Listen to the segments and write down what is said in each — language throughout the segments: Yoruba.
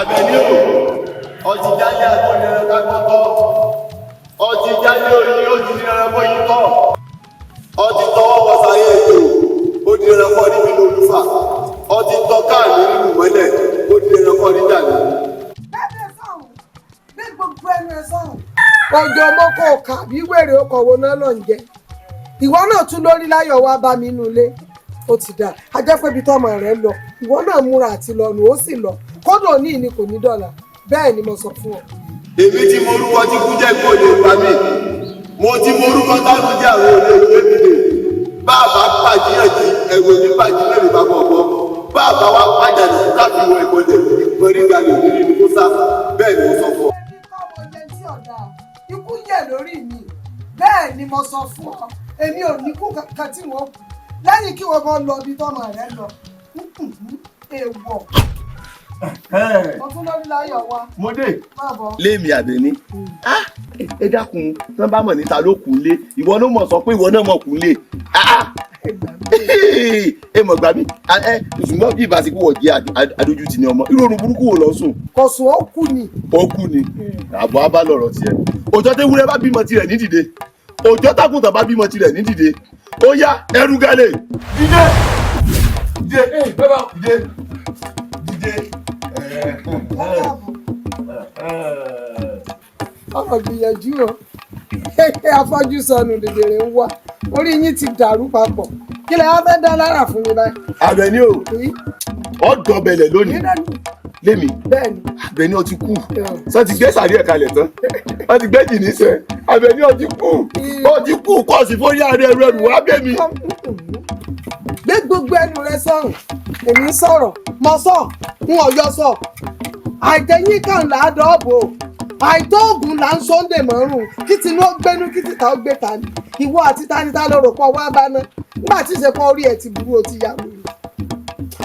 Àbẹ̀ní o, ọtí jáde àgbọ̀n ẹran kágbọ́tọ́. Ọtí jáde òní ó ti di ẹran bọ́ yìí tọ́. Ọtí tọwọ́ wọ sáyé ètò, ó di ẹran kọ́ níbi lólúfà. Ọtí tọ́ káàní nínú mọ́lẹ̀, ó di ẹran kọ́ níjà ní. Bẹ́ẹ̀ sọ̀hún, bí gbogbo ẹnu ẹ sọ̀hún. Ọjọ́ mọ́kọ̀ ọ̀kà bí wèrè ọkọ̀ wo náà lọ ń jẹ. Ìwọ náà tún lórí láyọ̀ wá bá mi nínú ilé. Ó ti dà, a jẹ́ pé ibi tọ́mọ rẹ̀ lọ. Ìwọ náà múra àti lọ́nu, ó sì lọ. Kódò ní ìní kò ní dọ̀là. Bẹ́ẹ̀ ni mo sọ fún ọ. Èmi tí mo rúkọ tí kú jẹ́ kó lè pa mí. Mo ti mo rúkọ táwọn jẹ́ àwọn olè ìwé mi lè. Bàbá pàjíyànjú ẹ̀wọ̀n ní pàjíyànjú bàbá ọ̀gbọ́n. Bàbá wa pàjà ní káfí wọ ìkọlẹ̀ ìgbọ̀nrígbà lè ní nínú kóṣá. Bẹ́ẹ̀ ni mo sọ fún ọ. Ikú yẹ̀ lórí mi. Bẹ́ẹ̀ ni mo sọ fún ọ. Èmi ò ní kú kankan tí wọ́n kú. Lẹ́yìn kí wọ́n bọ́ lọ ibi tọ́mọ rẹ̀ lọ. Èèwọ̀. Ọtún lórí láyọ̀ wa. Mo dé. Má bọ̀. Lémi Àbẹ̀ní. Ẹ dákun, tí wọ́n bá mọ̀ níta ló kù lé. Ìwọ ló mọ̀ sọ pé ìwọ náà mọ̀ kù lé. Ẹ mọ̀ gbà mí. Ṣùgbọ́n bí ìbásí kú wọ̀ jẹ́ adójútì ní ọmọ. Irú orun burúkú wò lọ sùn. Kò sùn ó kú ni. Ó kú ni. Àbọ̀ á bá lọ̀rọ̀ tiẹ̀. Òjò tewúrẹ́ bá bímọ tirẹ̀ ní dìde. Òjò tákùntàn bá bímọ tirẹ̀ ní dìde. Ó yá ẹrú gálẹ̀. Dìde. Dìde. Dìde. Dìde. Ọ̀rọ̀ gbìyànjú o. Afọ́jú sọnù dèdèrè ń wá. Orí yín ti dàrú papọ̀. Kí lẹ wá fẹ́ dá lára fún mi báyìí? Àbẹ̀ní o, ọ̀dọ̀ bẹ̀lẹ̀ lónìí. Lémi, Bẹ́ẹ̀ni. Àbẹ̀ní ó ti kú. Sọ ti gbé sàrí ẹ̀ kalẹ̀ tán. Wọ́n ti gbé jìnnì sẹ́. Àbẹ̀ní ó ti kú. Ó ti kú kọ́ sí fórí ààrẹ ẹrù wá bẹ́ mi. Gbé gbogbo ẹnu rẹ sọ̀rọ̀. Èmi ń sọ̀rọ̀. Mo sọ, n ò yọ sọ. Àìtẹ́yìn kan là á dọ́ọ̀bò. Àìtóògùn là ń sọ́ndè mọ́rùn. Kí tinú ó gbénú kí tìta ó gbé ta ni. Ìwọ àti tanita ló rò pọ̀ wá bá ná. Nígbà tí ìṣe pọ̀ orí ẹ̀ ti burú o ti yà wò.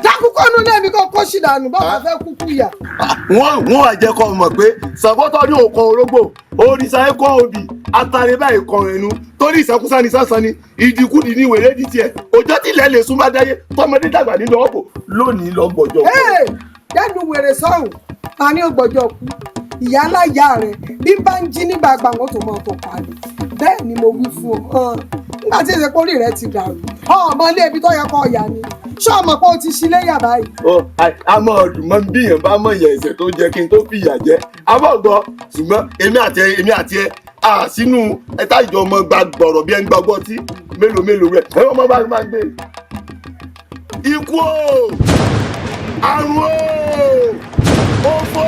Dákúkọ́nú lẹ́mi kọ́ kó ṣì dànù bọ́ọ̀bà fẹ́ kúkú yà. Wọ́n wà jẹ́ kọ́ mọ̀ pé Ṣàngótọ́ ní òkan orógbò, òrìṣà ẹ̀kọ́ obì, atare báyìí kan ẹnu, torí ìṣàkúsá ni sásán ni, ìdíkùdì ní ìwéré di tiẹ̀, òjò tilẹ̀ lè sún bá dáyé, tọmọdé dàgbà nínú ọ̀pọ̀ lónìí lọ́gbọ̀jọ́. Dẹ́nu wèrè sọ́run, ta ni ó gbọ́jọ́ kú? Ìyá aláya rẹ̀ bí bá ń jí nígbà gbàngàn tó máa tó parí. Bẹ́ẹ̀ ni mo wí fún ọ. Nígbà tí èsè pórí rẹ̀ ti dàrú, ọmọ ilé ibi tó yẹ kọ́ ọ̀yà ni. Ṣé ọmọ pé o ti ṣí léyà báyìí? Àmọ́ ọ̀dùnmọ́ bí èèyàn bá mọ̀ ìyà ẹ̀ṣẹ̀ tó jẹ́ kí n tó fìyà jẹ. Àmọ́ gbọ́, ṣùgbọ́n èmi àti ẹ sínú ẹ̀ta ìjọ ọmọ gba gbọ̀rọ̀ bí ẹni gbàgbọ́ tí mélòó rẹ̀ ẹ̀rọ ọmọ bá máa gbé. Ikú o! Àrùn o! Òfò!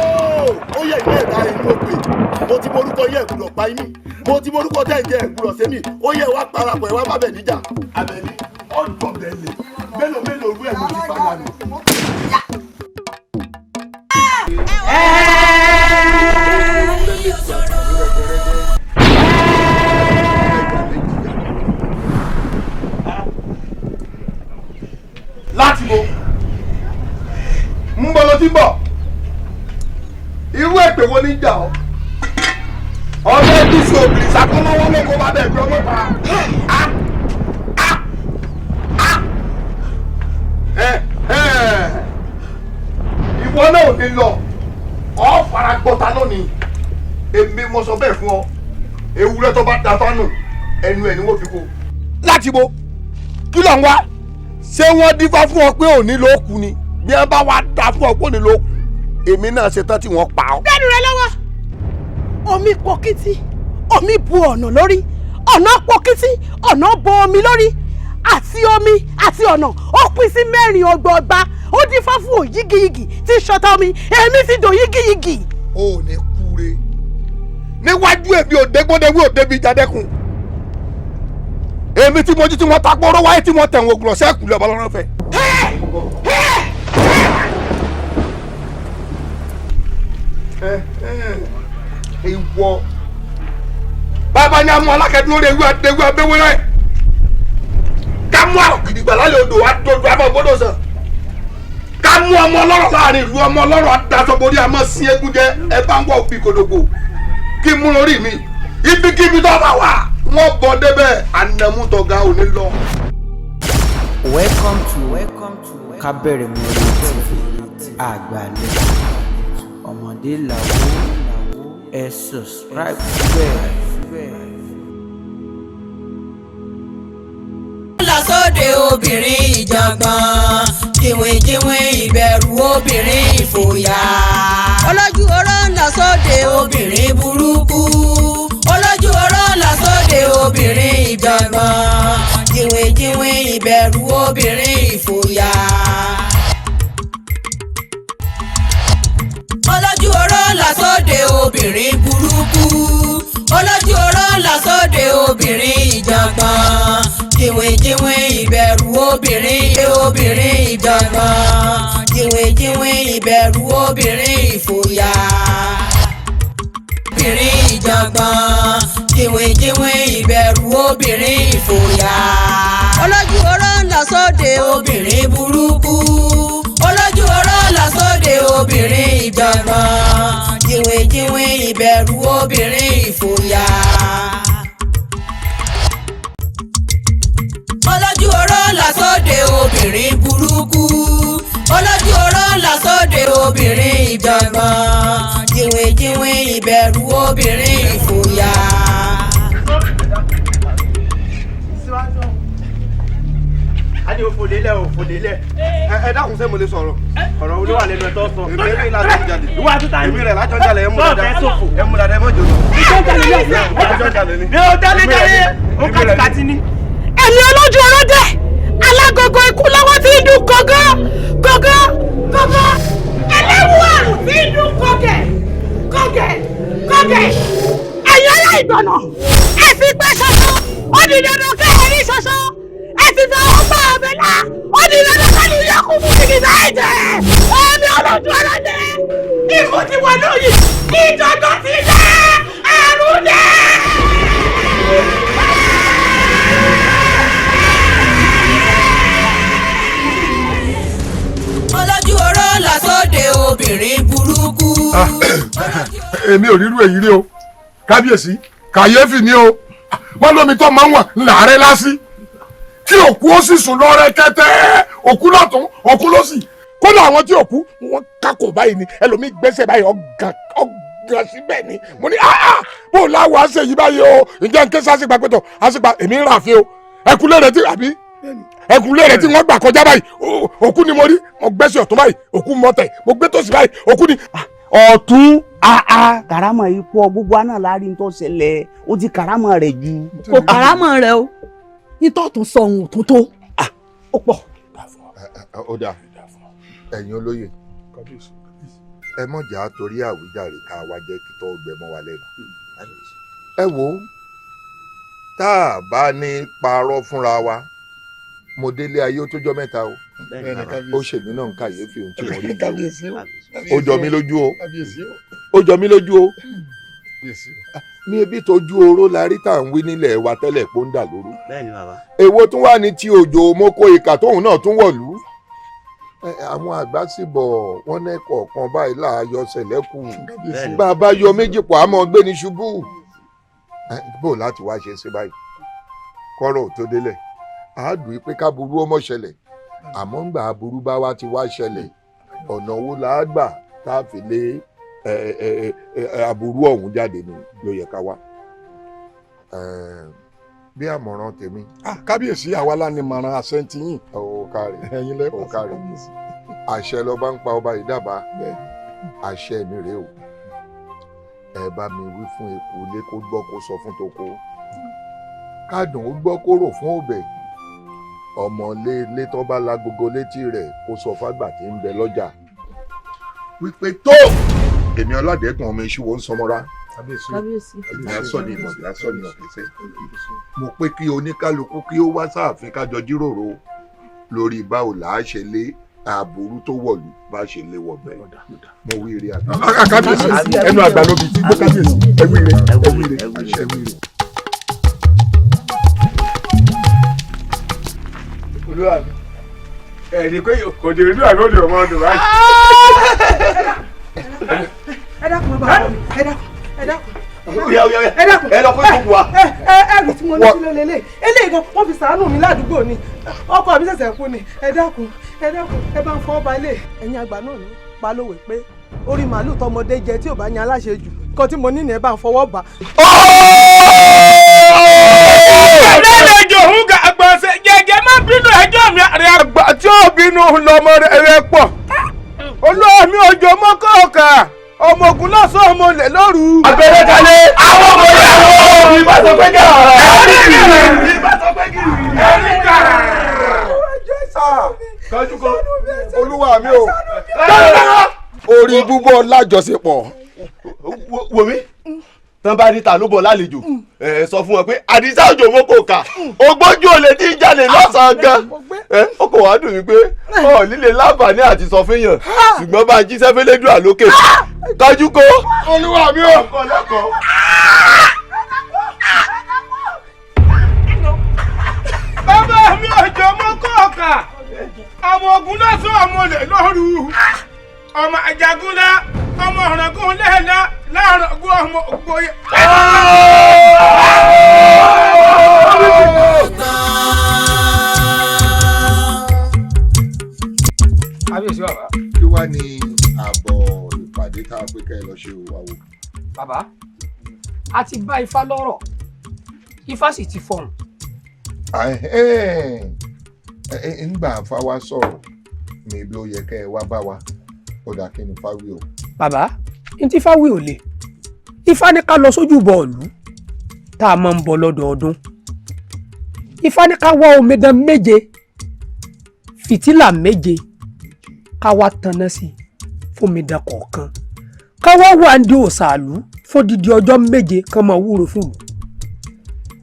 Ó yẹ ìwé ẹ̀dá inú òpè. Mo ti morúkọ yẹ ìgbúdọ̀ pa imí. Mo ti morúkọ tẹ̀ jẹ́ ìgbúdọ̀ sẹ́mi. Ó yẹ wá parapọ̀ ẹ̀ wá bá bẹ̀ níjà. Àbẹ̀ní ọ̀dọ̀ bẹ̀lẹ̀. Mélòó rú ẹ̀ ló ti padà nù. Láti bo ń bọ̀ ló ti bọ̀ irú èpè wo ní jà ọ́ ọ̀rẹ́ ẹ̀dùsù òbí ṣàkóńlọ́wọ́ ló kó bá bẹ̀ gbọ́ mọ́ pa ìwọ náà ò ní lọ ọ fara gbọ́ta lónìí èmi mo sọ bẹ́ẹ̀ fún ọ ewúrẹ́ tó bá da fánù ẹnu ẹ̀ ni wọ́n fi kó. Láti bo kí ló ń wá ṣé wọ́n dífá fún ọ pé òní ló kú ni bí wọ́n bá wá dá fún ọ pé òní ló kú èmi náà ṣe tán tí wọ́n pa ọ́. Gbẹ́nu rẹ lọ́wọ́ omi pọkítí omi bu ọ̀nà lórí ọ̀nà pọkítí ọ̀nà bo omi lórí àti omi àti ọ̀nà ó pín sí mẹ́rin ọgbọọgba ó dífá fún òyígiyigì tí ṣọta omi èmi sì dò yígiyigì. o ò ní kúre níwájú èmi òdégbódéwé òdébi jadẹkùn èmi tí mojú tí wọ́n ta gbọ́rọ́ wáyé tí wọ́n tẹ̀wọ̀n ògùrọ̀ sẹ́ẹ̀kù lọ́ba lọ́rọ́ fẹ́. ìwọ bàbá ní amú alákẹ́dún lórí ewu abẹ́wẹ́rẹ́ ká mú àrò gidigba lálẹ́ odò àdójú àbọ̀ gbọ́dọ̀ sàn ká mú ọmọ ọlọ́rọ̀ láàrin ìlú ọmọ ọlọ́rọ̀ àdásọ́borí àmọ́ sí egun jẹ ẹ bá ń wọ òbí kòdògbò kí mú lórí mi ibikíbi tó bá wà wọ́n bọ̀ débẹ̀ ànàmútọ̀gá ò ní lọ. Welcome to Kábẹ̀rẹ̀ Múrí TV Àgbàlẹ̀ ọmọdé làwọ̀ ẹ subscribe síbẹ̀. lọ sóde obìnrin ìjàngbọ̀n jìnwìnjìnwìn ìbẹ̀rù obìnrin ìfòyà. olójú oró ń lọ sóde obìnrin burúkú. olójú oró ń lọ sóde obìnrin ìjàngbọ̀n jìnwìnjìnwìn ìbẹ̀rù obìnrin ìfòyà. olójú oró ń lọ sóde obìnrin burúkú. olójú oró ń lọ sóde obìnrin ìjàngbọ̀n jìnwìnjìnwìn ìbẹ̀rù obìnrin ìjàngbọ̀n jìnwìnjìnwìn ìbẹ̀rù obìnrin ìfòyà. obìnrin ìjàngbọ̀n jìnwìnjìnwìn ìbẹ̀rù obìnrin ìfòyà. olójú oró ń lọ sóde obìnrin burúkú. olójú oró ń lọ sóde obìnrin ìjàngbọ̀n jìnwìnjìnwìn ìbẹ̀rù obìnrin ìfòyà. olójú oró ń lọ sóde obìnrin burúkú. olójú oró ń lọ sóde obìnrin ìjàngbọ̀n jìnwìnjìnwìn ìbẹ̀rù obìnrin ìfòyà. adé òfòlélẹ̀ òfòlélẹ̀ ẹ dákun sẹ́ mo lè sọ̀rọ̀ ọ̀rọ̀ olówó àlẹ́ lọ tó sọ èmi rẹ̀ lájọ ń jalè ìwà àtúntà èmi rẹ̀ lájọ ń jalè ẹ mú dáadáa ẹ mú dáadáa ẹ mọ̀ jòló. ìjọ jalè ni mi ò jalè jalè ó kàtìkàtì ni. ẹ̀mí olójú oró dé alágogo ikú lọ́wọ́ tí ń dún gọ́gọ́ gọ́gọ́ gọ́gọ́ ẹlẹ́wù àrùn tí ń dún gọ́gẹ̀ gọ́gẹ̀ gọ́gẹ̀ ẹ̀yìn ọ̀la ìgbọ̀nà ẹ fi pẹ́ ṣoṣo ó di dandan kẹ́ ẹ rí ṣoṣo ẹ ti fẹ́ ọgbà ọ̀bẹ̀là ó di dandan kẹ́ ẹ yẹ kó mú kìkìtà ẹ̀jẹ̀ ẹ̀mí olójú oró dé ikú ti wọ lóyè ìjọba ti dé àrùn dé. olójú oró ń lọ sóde obìnrin burúkú. èmi ò rírú èyí rí o kábíyèsí kàyéfì ni o wọn lómi tó máa ń wà láàárẹ̀ lásì kí òkú ó sì sùn lọ rẹ̀kẹ̀tẹ̀ òkú lọ́tún òkú lósì kódà àwọn tí òkú wọn kákò báyìí ni ẹlòmíì gbẹ́sẹ̀ báyìí ọgàn síbẹ̀ ni mo ní bó láwọ̀ àṣẹ yìí báyìí o ǹjẹ́ n ké sásìgbà pẹ̀tọ̀ àṣìgbà èmi ń ràfin o ẹkùnlé rẹ ti àbí ẹkùnlé rẹ tí wọ́n gbà kọjá báyìí òkú ni mo rí mo gbẹ́sẹ̀ ọ̀tún báyìí òkú mọ́tẹ̀ mo gbé tòsì báyìí òkú ni ọ̀tún. kàrámọ̀ yìí pọ̀ gbogbo àná láàrin tó ṣẹlẹ̀ ó ti kàrámọ̀ rẹ̀ ju. kò kàrámọ̀ rẹ o nítòtún sọ ohun tó tó ó pọ̀. ó dà ẹ̀yin olóyè ẹ mọ̀jà torí àwíjàre ká wá jẹ́ kí tọ́ gbẹ mọ́ wa lẹ́nu. ẹ wo tá a bá ní parọ́ fúnra wa mo délé ayé ó tó jọ́ mẹ́ta o ó ṣèlú náà ń kàyéfì ohun tí mo rí ó jọ mí lójú o ó jọ mí lójú o mi ebi tójú oró la rí tá à ń wí nílẹ̀ wa tẹ́lẹ̀ pé ó ń dà lóru èwo tún wà ní ti òjò moko ìkà tóun náà tún wọ̀lú àwọn àgbà sì bọ̀ wọ́n ní kọ̀ọ̀kan báyìí láàyò ṣẹlẹ́kù bàbá yọ méjì pọ̀ àmọ́ gbé ní ṣubú bó láti wá ṣe sí báyìí kọ́rọ̀ tó délẹ̀ àádùn pé káburú ó mọ̀ ṣẹlẹ̀ àmọ́ ńgbà aburú bá wá ti wá ṣẹlẹ̀ ọ̀nà wo là á gbà tá a fi lé aburú ọ̀hún jáde ni ló yẹ ká wá bí àmọ̀ràn tèmi. kábíyèsí àwa la ni màrán àṣẹntì yìí. ọ̀kàrẹ̀ ẹ̀yin lẹ́kọ̀ọ́ ọ̀kàrẹ̀ àṣẹ lọ́ba ń pa ọba ìdábà àṣẹ mi rèé o ẹ bá mi wí fún eku ilé kó gbọ́ kó sọ fún toko kádùn ó gbọ́ kó rò fún òbẹ̀ ọmọlé ilé tó bá lágogo létí rẹ̀ kó sọ fágbà tí ń bẹ lọ́jà wípé tó èmi ọládẹ́kùn ọmọ ìṣúwò ń sọmọra kábíyèsí lásọ̀nì ọ̀kẹ́sẹ́ mo pé kí oníkálukú kí ó wá sáàfin kájọ jíròrò lórí báwo là á ṣe lé àbúrú tó wọ̀lú bá ṣe lé wọ̀bẹ̀ mo wí ire àbí. kábíyèsí ẹnu àgbà ló bi tí gbé kábíyèsí ẹwí ire ẹwí ire ẹwí ire. olúwa mi ẹ̀ẹ́dì pé kò dé olúwa mi ó lè ọmọ ọdún báyìí. ẹ dákun bàbá mi ẹ dákun ẹ dákun. ẹ lọ fún ìfúnpù wa. ẹrù tí mo ní sílé lélẹ̀ eléyìí gan wọ́n fi ṣàánú mi ládùúgbò ni ọkọ mi ṣẹ̀ṣẹ̀ kú ni ẹ dákun ẹ bá ń fọ́ balẹ̀ ẹ̀yin àgbà náà ní balówe pé orí màálù tọmọdé jẹ tí ò bá yan aláṣejù nǹkan tí mo ní nìyẹn bá ń fọwọ́ bá. ẹlẹ́lẹ́jọ̀ òun ga àgbọ̀nsẹ̀ jẹ́jẹ́ má bínú ẹjọ́ mi àrẹ àgbà tí ó bínú lọmọ rẹ pọ̀ olóòmí òjò mọ́kọ̀ọ̀kà ọmọ ogun lọ́sàn ọmọ olè lóru. abẹ́rẹ́ kalẹ̀ àwọn ọmọ yẹn àwọn ìbá sọ pé kí ìbá sọ pé kí kájúkọ olúwa mi o orí búbọ lájọṣepọ̀. wò mí tán bá ní ta ló bọ̀ lálejò sọ fún wọn pé àdìsá òjò mọ́kọ̀ọ̀kà ògbójú olè tí ń jalè lọ́sàn-án gan ó kò wá dùn mí pé líle láǹfààní àti sọ fẹ́yàn ṣùgbọ́n bá ń jíṣẹ́ fẹ́lẹ́dùn àlókè kájú kó. olúwa mi o. bàbá mi òjò mọ́kọ̀ọ̀kà ọmọ ogun lọ́sàn ọmọ olè lóru ọmọ àjàgúnlá ọmọ ọ̀ràngún lẹ́ẹ̀lá láàrọ̀gún ọmọ ògbóyè. kábíyèsí bàbá. kí wàá ní àbọ̀ ìpàdé tá a pé kẹ́ ẹ lọ ṣe òwò àwò. bàbá a ti bá ifá lọ́rọ̀ ifá sì ti fọhùn. ńgbà fáwa sọ̀rọ̀ mi ló yẹ kẹ́ ẹ wá bá wa ó dà kí ni fáwí o. bàbá n tí fáwí ò lè ifá ní ká lọ sójú bọ́ọ̀lù tá a máa ń bọ lọ́dọọdún ifá ní ká wá omidan 7 fìtílà 7 ká wá tanná sí fómidan kọ̀ọ̀kan ká wá wà ní òsàlù fódìdí ọjọ́ 7 kan máa wúro fún mi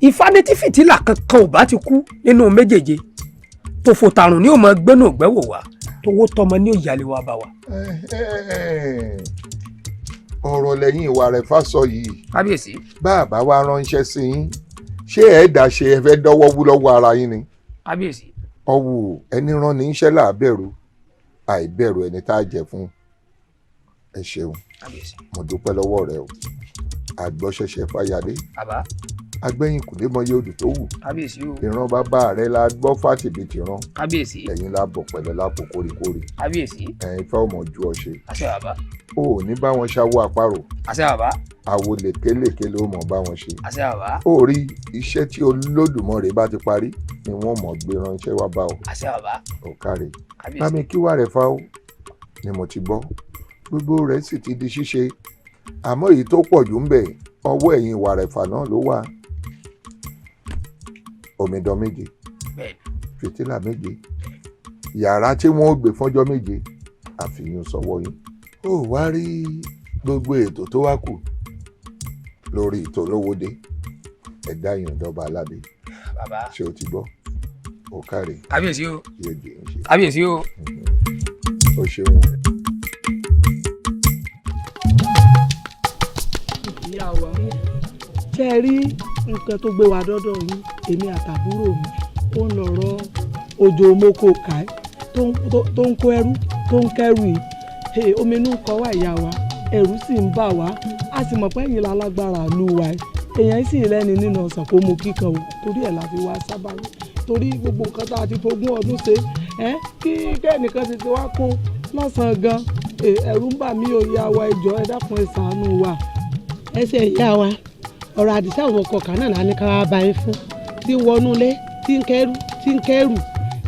ifá ní tí fìtílà kankan ò bá ti kú nínú 7 tó fò tàrùn ní ò máa gbénú ògbẹ́wò wá tówó tọmọ ní òyàlè wa bá wa. ọ̀rọ̀ lẹ́yìn ìwà rẹ̀ fásọ yìí. kábíyèsí. bàbá wa ránṣẹ́ sí yín ṣé ẹ̀ẹ́dà ṣe ẹ fẹ́ dọ́wọ́ wú lọ́wọ́ ara yín ni. kábíyèsí. ọ̀wù ẹni rán ní iṣẹ́ làbẹ̀rù àìbẹ̀rù ẹni tá a jẹ fún. ẹ ṣeun mo dúpẹ́ lọ́wọ́ rẹ o àgbọ̀ṣẹ̀ṣẹ̀ fàyàdé. bàbá. agbẹ́yìn kùdé mọ yóò dùn tó wù. kábíyèsí o. ìran bàbá rẹ la gbọ́ fàtìbí ti rán. kábíyèsí. ẹ̀yin la bọ̀ pẹ̀lẹ́ lápò kórìkórì. kábíyèsí. ẹ̀yin fẹ́ ọmọ ju ọ ṣe. àṣẹ bàbá. o ò ní bá wọn ṣàwọ àparò. àṣẹ bàbá. àwo lèkélèké ló mọ̀ bá wọn ṣe. àṣẹ bàbá. ó rí iṣẹ́ tí Olódùmarè bá ti parí ni wọ́n mọ̀ gbé ránṣẹ́ wá bá ọ. àṣẹ bàbá. ò káre. kábíyèsí. bá mi kí wà rẹ̀ fáwọ́ ni mo ti gbọ́ gbogbo rẹ̀ sì ti di ṣíṣe àmọ́ èyí tó pọ̀ jù ń bẹ ọwọ́ ẹ̀yìn ìwà rẹ̀ fà náà ló wà. omidan 7 fìtílà 7 yàrá tí wọ́n gbé fọ́jọ́ 7 àfihàn sọ́wọ́ yín. ó wá rí gbogbo ètò tó wá kù lórí ìtòlówódé ẹ̀dá ìyàndọ́ba aládé. bàbá ṣé o ti gbọ́ ó káre. kábíyèsí o. yéèdè ń ṣe. kábíyèsí o. ó ṣeun. ìyá wa ṣe rí nǹkan tó gbé wa dọ́dọ̀ yín èmi àtàbúrò mi ó ń lọ̀rọ̀ òjò moko káì tó ń kó ẹrú tó ń kẹrù yìí omi inú kọ wá ìyá wa ẹ̀rù sì ń bà wá a sì mọ̀ pé ẹ̀yin lálágbára ìlú wa èèyàn sì rẹ́ni nínú ọ̀sán kó mu kíkan o torí ẹ̀ la fi wá sábà yín torí gbogbo nǹkan tá a ti fogún ọdún ṣe kí kẹ́nìkan ti wá kó lọ́sàn-án gan ẹ̀rù ń bà mí ò yá wa ẹ jọ̀ọ́ ẹ dákun ẹ ṣàánú wa. ẹsẹ̀ ìyá wa ọ̀rọ̀ àdìsá àwọn ọkọ̀ kan náà la ní ká wá bá yín fún tí wọnú ilé tí ń kẹ́rù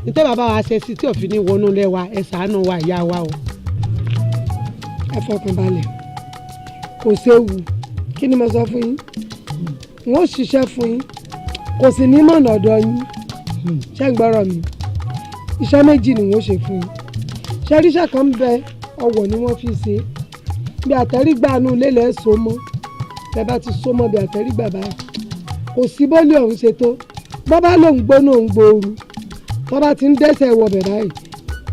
nítorí bàbá wa ṣe sí tí òfin ní wọnú ilé wa ẹ ṣàánú wa ìyá wa o. ẹ fọkàn balẹ̀ kò séwu kí ni mo sọ fún yín wọ́n ó ṣiṣẹ́ fún yín kò sì ní mọ̀nà ọ̀dọ̀ yín ṣé ń gbọ́rọ̀ mi iṣẹ́ 2 ni wọ́n ṣe fún yín ṣẹ́ríṣẹ́ kan ń bẹ ọwọ́ ni wọ́n fi ṣe bí àtẹ́rígbà inú ilé lẹ́ so mọ́ tẹ́ bá ti so mọ́ bí àtẹ́rígbà báyìí kò sí bọ́ọ̀lì ọ̀hún ṣe tó bọ́bá lòún gbóná òun gbòòrò tọ́ba ti ń dẹ́sẹ̀ wọ bẹ̀ báyìí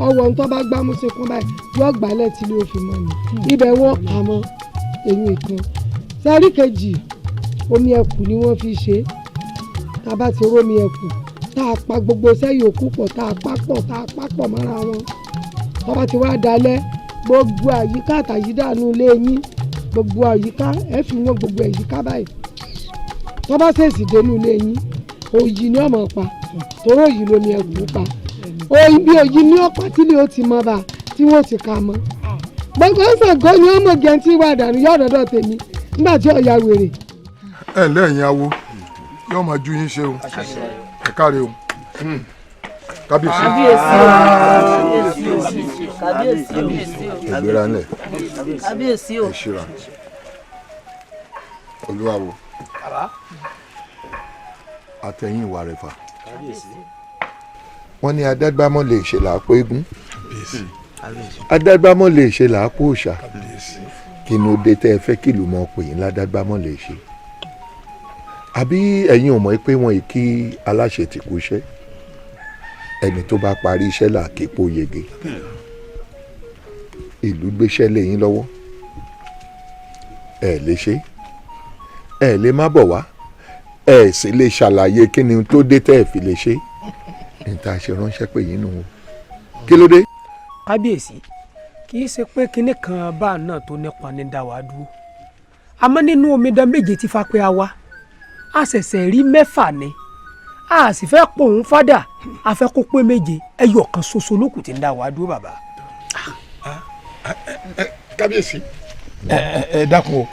ọwọ́ ń tọ́ba gbámú ṣe kún báyìí yóò gbálẹ̀ tí ilé òfin mọ́ ni ibẹ̀ wọ́n kà mọ́ èyí ìkan sẹ́rí kejì omi ẹ̀kù ni wọ́n fi ṣe tá a bá ti rómi ẹ̀kù tá a pa gbogbo sẹ́yìn òkú pọ̀ tá a papọ̀ mọ́ra wọn tọ́ba ti wá dalẹ̀ gbogbo àyíká àtàyídànù ilé yín gbogbo àyíká ẹ fi wọn gbogbo àyíká báyìí tọ́ba ṣèṣì dénú ilé yín òyì ni ọmọ pa toró yìí lómi ẹ̀kú pa bí òyì ní ọ̀pá tí lè ó ti mọ́ bá tí wọ́n ti ka mọ́ bàbá Ṣàngó ni ọmọ gẹ̀ǹtì wà dànù yóò dọ́dọ̀ tèmi nígbà tí ọ̀ya wèrè. ẹ lẹ́yìn awo yóò máa ju yín ṣe o ẹ káre o kábíyèsí. ìgbéra ńlẹ̀ kábíyèsí o. ìṣira olúwawo àtẹ̀yìn ìwà rẹ̀ fà wọ́n ní adágbámọ́ lè ṣe làápò eégún adágbámọ́ lè ṣe làápò òòṣà kí ni ó dé tẹ́ ẹ fẹ́ kìlù mọ́ pè yín ládágbámọ́ lè ṣe àbí ẹ̀yin ò mọ̀ pé wọ́n yìí kí aláṣẹ ti kú iṣẹ́ ẹni tó bá parí iṣẹ́ là képo yege ìlú gbéṣẹ́ lé yín lọ́wọ́ ẹ lè ṣe ẹ lè má bọ̀ wá ẹ sì lè ṣàlàyé kí ni tó dé tẹ́ ẹ fi lè ṣe níta ṣe ránṣẹ́ pé yín nù ú kí ló dé. kábíyèsí kì í ṣe pé kinní kan bá náà tó nípa ní dá wa dúró àmọ́ nínú omidan méje tí fapẹ́ a wá a ṣẹ̀ṣẹ̀ rí mẹ́fà ni a sì fẹ́ pòun fádà a fẹ́ kó pé méje ẹyọ kan ṣoṣo lókù tí ń dá wa dúró bàbá. kábíyèsí ẹ dákun o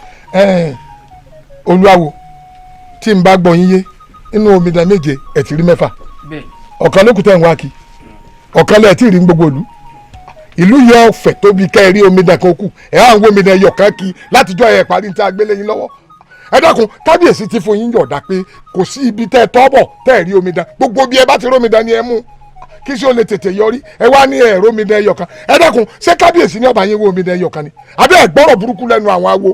olúwawo tí n bá gbọ́ yín yé nínú omidan méje ẹ ti rí mẹ́fà ọ̀kan lókù tẹ̀ ń wá kí ọ̀kan lẹ́ẹ̀ tí ì rí gbogbo ìlú yẹ ọ̀fẹ́ tóbi kẹ́ẹ̀rí omidan kan kù ẹ̀ á ń wo omidan ẹyọ kan kí látijọ́ ẹ̀ parí ní tí a gbélé yín lọ́wọ́ ẹ dákun kábíyèsí ti fún yín yọ̀ọ̀dá pé kò sí ibi tẹ́ ẹ tọ́bọ̀ tẹ́ ẹ rí omidan gbogbo bí ẹ bá ti rí omidan ni ẹ mú kí sí o lè tètè yọrí ẹ wá ní ẹ̀rọ omidan ẹyọ kan ẹ dákun ṣé kábíyèsí ní ọba yín wo omidan ẹyọ kan ni àbí ẹ gbọ́rọ̀ burúkú lẹ́nu àwọn awo.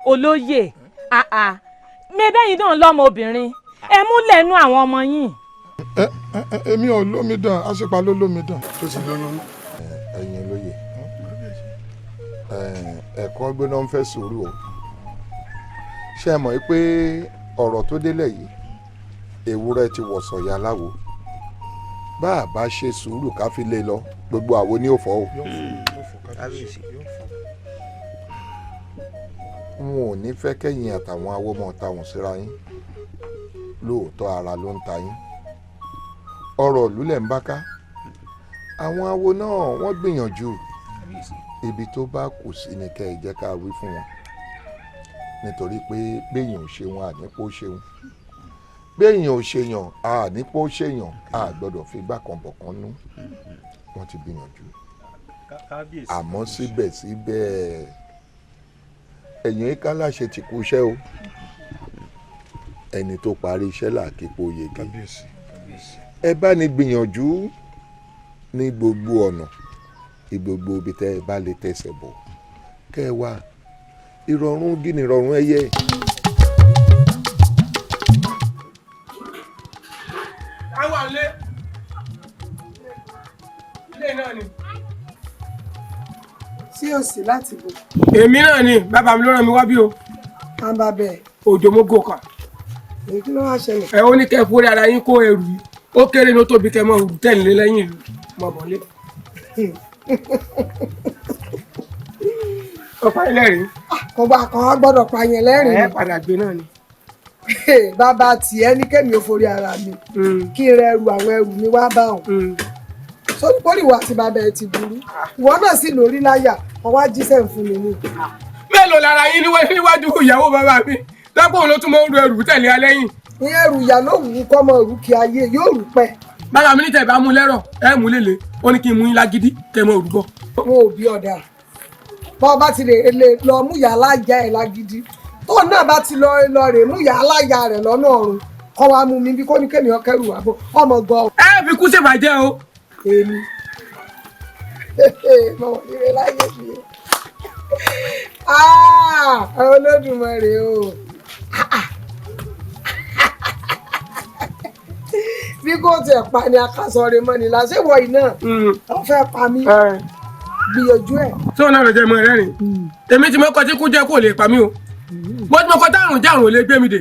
olóyè mẹ́bẹ́yìn náà lọ́mọ obìnrin ẹ mú lẹ́nu àwọn ọmọ yín. èmi ò lómidan àṣepa ló lómidan tó sì lóyún. ẹ̀yin olóye ẹ̀kọ́ gbóná ń fẹ́ sùúrù o ṣé ẹ mọ̀ pé ọ̀rọ̀ tó délẹ̀ yìí ewúrẹ́ ti wọ̀ sọ̀yà láwo bá a bá ṣe sùúrù ká fi lé lọ gbogbo àwo ní òfò o. n ò ní fẹ́ kẹ́yìn àtàwọn awo mọ̀ táwọn síra yín lóòótọ́ ara ló ń ta yín ọ̀rọ̀ lúlẹ̀ ń bá ká àwọn awo náà wọ́n gbìyànjú ibi tó bá kù sí ni kẹ́ ẹ jẹ́ ká wí fún wọn nítorí pé béèyàn ò ṣeun ànípò ṣeun béèyàn ò ṣèyàn ànípò ṣèyàn a gbọ́dọ̀ fi gbá kan bọ̀ kan nú wọ́n ti gbìyànjú àmọ́ síbẹ̀síbẹ̀ ẹ̀yìn ìkálàṣe ti kú iṣẹ́ o ẹni tó parí iṣẹ́ làkípo yege ẹ bá ní gbìyànjú ní gbogbo ọ̀nà gbogbo ibi tẹ́ ẹ bá lè tẹ̀sẹ̀ bọ̀ kẹ́ ẹ wá ìrọ̀rùn gíní ìrọ̀rùn ẹyẹ. àwọn ilé náà ni. sí òsì láti bò. èmi náà ni bàbá mi ló rán mi wá bí o. á bá bẹ́ẹ̀. òjò mo gò kàn. èyí kí ló wá ṣẹlẹ̀. ẹ ó ní kẹ́ ẹ forí ara yín kó ẹrù yìí ó kéré ní ó tóbi kẹ́ ẹ mọ òrù tẹ̀lé lẹ́yìn ìlú mọ̀mọ́lé. ọ̀pá ẹlẹ́rìí. ọgbà kan á gbọ́dọ̀ pààyàn lẹ́rìn-ín. ẹ padà gbé náà ni. bàbá tiẹ̀ ní kémi ò forí ara mi kí n rẹ ẹrù àwọn ẹrù mi wá bá òun. sórí pólìwà àti bàbá ẹ ti burú ìwọ náà sì lórí láyà ọwọ́ ajíṣẹ́ ń fún mi ní. mélòó lára yín níwájú ìyàwó bàbá mi lápò òun ló tún mọ ń ru ẹrù tẹ̀lé alẹ́ yìí. ìyẹn ẹrù ìyá ló wù ú kọ́ mọ òrù kí ayé yóò rù pẹ́. bàbá mi ní tẹ̀ bá mú lẹ́rọ̀ ẹ mú lélẹ̀ ó ní kí n mú yín lágídí kẹ́ ẹ mọ òrùbọ. wọn ò bí ọ̀dà bọ́ ọ bá ti lè lọ mú ìyá alájà ẹ̀ lágídí tó náà bá ti lọ rè mú ìyá alájà rẹ̀ lọ́nà ọ̀run kọ́ wa mú mi bí kò ní kémi ọkẹ́rù wà bọ̀ ọmọ gan. ẹ fi kú ṣèbàjẹ́ o. èmi mo wọ nílé láyé mi Olódùmarè o bí kò tiẹ̀ pa ni akásọ̀rẹ́ mọ́ ni làṣẹ̀wọ̀ yìí náà wọ́n fẹ́ pa mí gbìyànjú ẹ̀. tí wọn náà lọ jẹ mọ ẹrẹ́rìn èmi tí mo kọ tí kú jẹ kó lè pa mí o bó ti mo kọ táàrùn jàrùn ò lè gbé mi dè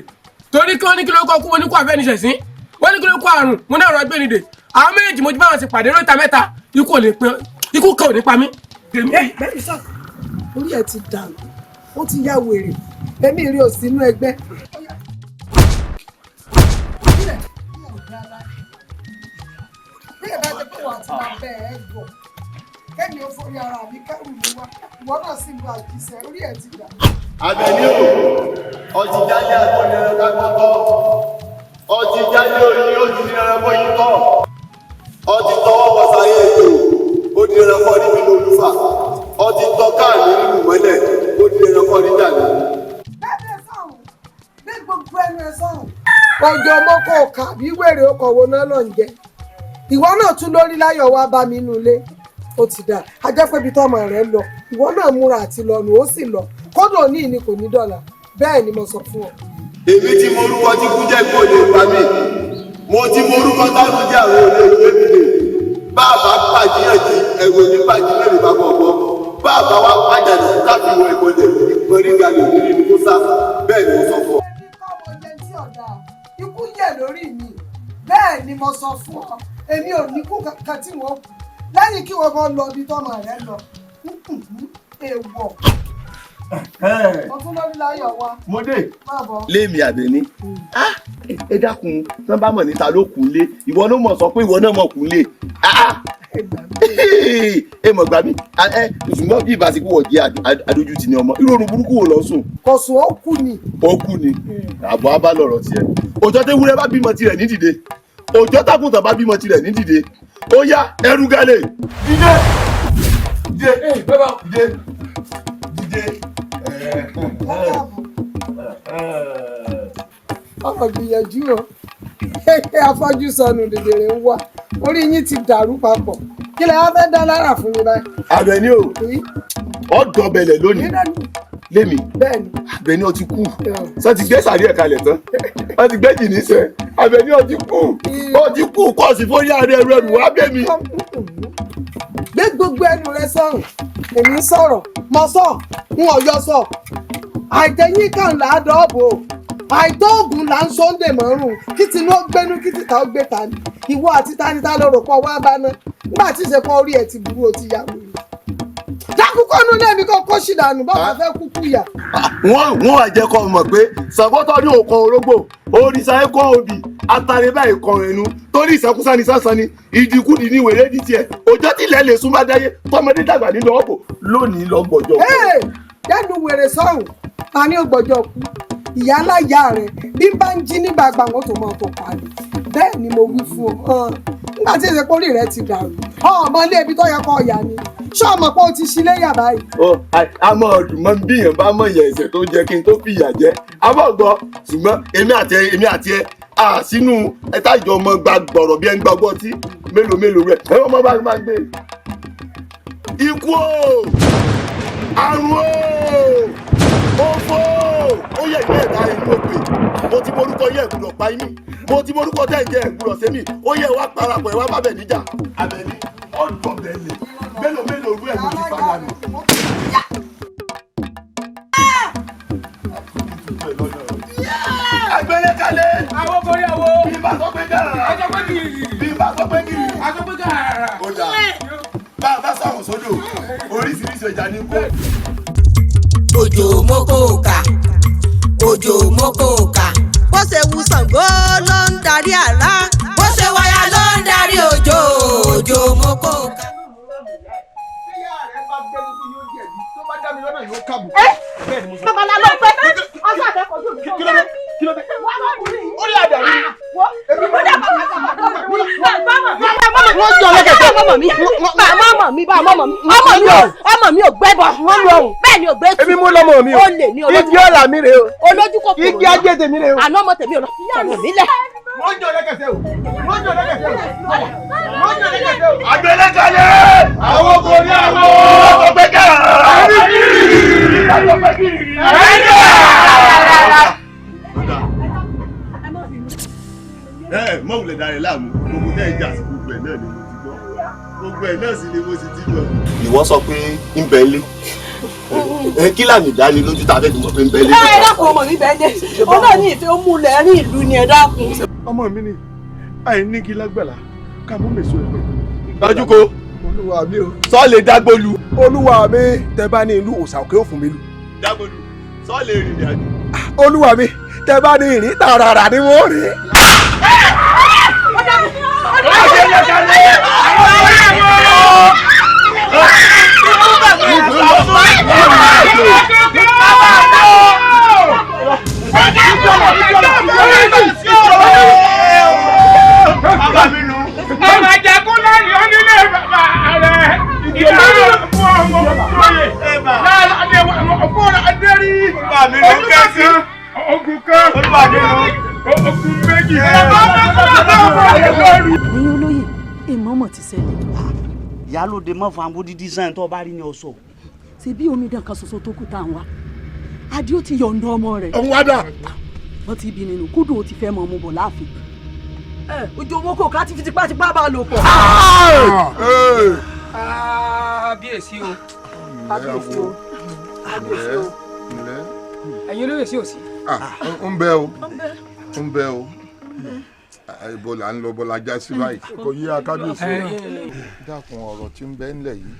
torí kí wọ́n ní kí ló kọ́ kú wọn ní kó àfẹnìṣẹ̀sín wọ́n ní kí ló kó àrùn mo náà rọ gbé ni dè àwọn méjì mo ti bá wọn ti pàdé lóta mẹ́ta ikú ò lè pin ikú kan ò ní pa mí. bẹ́ẹ̀ni sọ orí ẹ ti dànù ó ti yá wèrè èmi rí o sínú ẹgbẹ́. bí ẹ bá ti kó wà tí wàá bẹ ẹ gbọ́ kẹ́mi ló forí ara mi kẹ́rù mi wá ìwọ náà sì lu àjíṣẹ́ orí ẹ̀ ti gbà. Àbẹ̀ní o ọtí jáde àgbọ̀nì ẹranko gbọ́tọ̀ ọtí jáde òní ó ti ní ẹranko yìí tọ̀ ọtí tọwọ́ wọ̀sáyé ètò ó di ẹranko níbi lólùfà ọtí tọ́ káàní nínú mọ́lẹ̀ ó di ẹranko níjà ní. bẹ́ẹ̀ sọ̀rọ̀ bí gbogbo ẹnu ẹ sọ̀rọ̀ ọjọ́ mọ́kọ̀ ọ̀kà bí wèrè ọkọ̀ wo náà lọ ń jẹ ìwọ náà tún lórí láyọ̀ wá bá mi nínú ilé ó ti dà á jẹ́ pé ibi tọ́mọ rẹ̀ lọ ìwọ náà múra àti lọ nù ó sì lọ kódò ní ìní kò ní dọ̀là bẹ́ẹ̀ ni mo sọ fún ọ. èmi tí mo rúkọ tí kú jẹ́ kó lè pa mí mo ti mo rúkọ táwọn jẹ́ àwọn olè ìwé mi lè bàbá pàjíyànjú ẹ̀rọ ní pàjíyànjú lè bá gbọ̀ngbọ̀ bàbá wa pàjáde láti wọ ìbọ̀lẹ̀ ìgbọ̀nríga lè ní ìlú kó sá bẹ́ẹ̀ ni mo sọ fún ọ. ikú yẹ̀ lórí mi bẹ́ẹ̀ ni mo sọ fún ọ èmi ò ní kú kankan tí wọ́n kú lẹ́yìn kí wọ́n bọ́ lọ ibi tọ́mọ rẹ̀ lọ èèwọ̀ ọtún lórí láyọ̀ wa. mo dé lémi Àbẹ̀ní ẹ dákun tí wọ́n bá mọ̀ níta ló kún lé ìwọ ló mọ̀ sọ pé ìwọ náà mọ̀ kún lé ẹ mọ̀ gbà mí ṣùgbọ́n bí ìbásíkú wọ̀ jẹ́ adójútì ní ọmọ ìrònú burúkú wò lọ sùn. kò sùn ó kú ni. ó kú ni àbọ̀ á bá lọ̀rọ̀ tiẹ̀ òjò tewúrẹ́ bá bímọ tirẹ̀ ní dìde òjò tákùntàn bá bímọ tirẹ̀ ní dìde ó yá ẹrú gálẹ̀ dìde dìde dìde dìde. ọ̀rọ̀ gbìyànjú o afọ́jú sọnù dèdèrè ń wá orí yín ti dàrú papọ̀ kí lè wá fẹ́ dá lára fún mi báyìí. Àbẹ̀ní o ọ̀dọ̀ bẹ̀lẹ̀ lónìí lémi Àbẹ̀ní ó ti kú sọ ti gbé sàrí ẹ̀ kalẹ̀ tán wọ́n ti gbé jìnnì sẹ́ Àbẹ̀ní ó ti kú kọ́ sí fórí ààrẹ ẹrù wá bẹ́ mi. gbé gbogbo ẹnu rẹ sọ̀rọ̀ èmi sọ̀rọ̀ mọ sọ ń ọ̀yọ́ sọ àìtẹ́yìn kan là á dọ́ọ̀bò àìtóògùn là ń sọ́ndè mọ́rùn kí tinú ó gbénú kí tìta ó gbé ta ni ìwọ àti tanita ló rò pọ̀ wá bá ná nígbà tí ìṣe kan orí ẹ̀ ti burú ó ti yá wèrè dákúkọ́ nú lẹ́mi kan kó ṣìdánù bọ́ọ̀ fẹ́ kúkú yà. wọ́n wá jẹ́ kó mọ̀ pé sàgbọ́tọ̀ ní òkan orógbò òrìṣà ẹ̀kọ́ òbí atare báyìí kan ẹnu torí ìsàkúsá ni sásán ni ìdíkùdì ní wèrè ní tiẹ̀ òjò tilẹ̀ lè sún bá dáyé tọmọdé dàgbà nínú ọ̀bọ̀ lónìí lọ gbọ́jọ́. dẹ́nu wèrè sọ̀rùn ta ni ó gbọ́jọ́ kú ìyá aláya rẹ̀ bí bá ń jí nígbà gbàgbọ́ tó mọ̀ tó parí bẹ́ẹ̀ ni mo wí fún ọ nígbà tí èsèpọ̀ orí rẹ̀ ti dàrú ọmọ ilé ibi tó yẹ kọ́ ọ̀yà ni ṣé ọmọ pé o ti ṣí léyà báyìí. àmọ́ ọ̀dùnmọ́ bíyàn bá mọ̀ yẹ ẹ̀ṣẹ̀ tó jẹ́ kí n tó fìyà jẹ abọ́gbọ́ ṣùgbọ́n èmi àti ẹ sínú ẹ̀ta ìjọ ọmọ gba gbọ̀rọ̀ bí ẹ ń gba ọgbọ́n tí mélòó rẹ̀ ẹ ọmọ bá máa gbé. ikú o àrùn o òfò ó yẹ ìwé ẹ̀dá inú òpè mo ti morúkọ yẹ ìgbúdọ̀ pa imí mo ti morúkọ tẹ́ ìjẹ́ ìgbúdọ̀ sẹ́mi ó yẹ wá parapọ̀ ẹ̀ wá bá bẹ̀ níjà Àbẹ̀ní ọ̀dọ̀ bẹ̀lẹ̀ mélòó rú ẹ̀ ló ti padà nù. Àgbẹ̀lẹ̀ kalẹ̀. Àwọn borí àwo. Bí bá sọ pé gàrà. Ọjọ́ pé kìrì. Bí bá sọ pé kìrì. Ọjọ́ pé gàrà. Ó dà. Bá a bá sọ̀rọ̀ sódò, oríṣiríṣi ẹja ní kó. Òjò mọ́kòkà, òjò mọ́kòkà. Bó ṣe wu Ṣàngó ló ń darí àrá. Bó ṣe wáyà ló ń darí òjò, òjò mọ́kòkà. Babalá ló fẹ́ ọsàn àfẹ́kọ̀ọ́ yóò ní kí ló dé? wọ́n máa kú ní. Ó lè àdàrí. Wọ́n jọ lẹ́kẹ̀ẹ́ ọmọ mi. Ọmọ mi ò gbẹ́bọ̀. Bẹ́ẹ̀ ni ò gbé tu. Èmi mú lọ́mọ mi o. Ó lè ní olójú. Igi ọ̀la mi rè o. Olójú kòkòrò. Igi ajé tèmi rè o. Àná ọmọ tèmi ò lọ. Ọmọ mi lẹ̀. Wọ́n jọ lẹ́kẹ̀ẹ́ o. Wọ́n jọ lẹ́kẹ̀ẹ́ o. Wọ́n jọ lẹ́kẹ̀ẹ́ o. Àgbẹ̀lẹ̀ kalẹ̀. Àwọn borí àwo. Ọkọ̀ pé gàrà. Mọ̀wùlẹ̀ darẹ̀ láàmú gbogbo tẹ́ ẹ̀ jà sí gbogbo ẹ̀ náà ni mo ti gbọ́ gbogbo ẹ̀ náà sì ni mo sì ti gbọ́. Ìwọ sọ pé ń bẹ ilé kí làmì dání lójú tá a fẹ́ dùn mọ́ pé ń bẹ ilé. Ẹ dákun ọmọ mi bẹ́ẹ̀ dé ó náà ní ìfẹ́ ó múlẹ̀ rí ìlú ni ẹ dákun. Ọmọ mi ni àìnígi lágbàlá ká mú mèso ẹgbẹ́. Dájúkọ Olúwa mi o. sọ lè dágbólu. Olúwa mi tẹ bá ní ìlú òòṣà òkè òfun mi lù. Dágbólu sọ lè rìnrìn àjò. Olúwa mi tẹ bá ní ìrìn tààràrà ni wọ́n rìn. Àgbẹ̀lẹ̀ kalẹ̀. Àwọn borí àwo. Ọmọ àjẹkùn lẹ́yìn onílé bàbá rẹ̀. Ìdájọ́ fún ọmọ òye. Láàlàdé ọ̀pọ̀ adérí. Ogun kan. Ogun méjì. ẹ̀yin olóyè ìmọ̀ọ́mọ̀ ti ṣẹlẹ̀. ìyálòde mọ́ fún abódídí sàn tó bá rí ní ọ̀sọ̀. ṣe bí omidan kan ṣoṣo tó kù tá à ń wá adé ó ti yọ̀ǹda ọmọ rẹ̀. Òun wá dà. wọ́n ti bí nínú kúdùn ó ti fẹ́ mọ ọmọ bọ̀ láàfin. ojú owó kò ká ti fi tipátipá bá a lò pọ̀. kábíyèsí o kábíyèsí o kábíyèsí o ẹ̀yin olóyè sí òsì. ń bẹ o ń bẹ o ibo là ń lọ bọ́lá já sí báyìí. Kò yí akábíyèsí. dákun ọ̀rọ̀ tí ń bẹ ńlẹ̀ yìí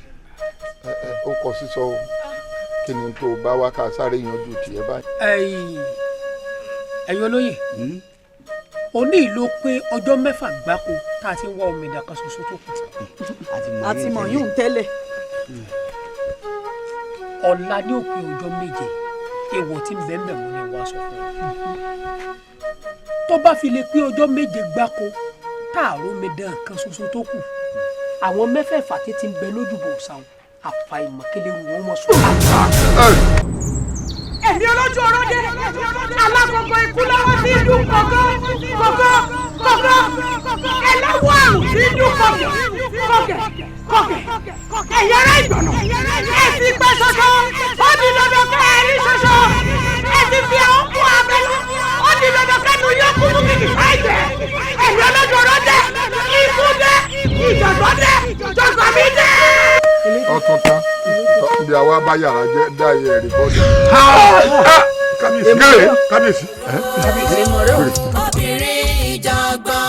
ó kọ sísọ o kí ni tó bá wá ká sáré yanjú tiẹ̀ báyìí. ẹ̀yin olóyè òní ló pé ọjọ́ 6 gbáko tá a ti ń wá omidan kan ṣoṣo tó kù. àti mọ̀ yóò tẹ́lẹ̀. ọ̀la ní òpin ọjọ́ 7 èèwọ̀ tí ń bẹ ń bẹ̀ mọ́ ni wàá sọ fún ọ. tó bá fi lè pé ọjọ́ 7 gbáko tá a ró omidan kan ṣoṣo tó kù àwọn mẹ́fẹ̀ẹ̀fà tí ti ń bẹ lójúbọ ọ̀sán àfàìmọ̀kẹ́lẹ́ rù wọ́n mọ̀ sọ́ọ́. Èmi olójú ọ̀rọ̀dé alákọ̀ọ́kọ́ ikú lọ́wọ́ sí ìlú kọ̀ọ̀kan ẹlẹ́wọ̀ àrùn sí ìlú kọ̀ọ̀kẹ̀ ẹ̀yẹ rẹ̀ ìgbọ̀nà ẹ̀sìn pẹ́ ṣoṣo ó di dandan kẹ́ ẹ rí ṣoṣo ẹ̀sìn fi àwọn kún abẹ́lú ó di dandan kẹ́nu yóò kú fún kìkì káìjẹ́ èmi olójú ọ̀rọ̀dé ikú dé ìjọ̀gbọ́n dé jọ̀gbọ́n mi dé. ọtún tán ibi àwa bá yàrá jẹ dá iye ẹ̀rí bọ́ọ̀dù. kábíyèsí. obìnrin ìjàngbọ̀n.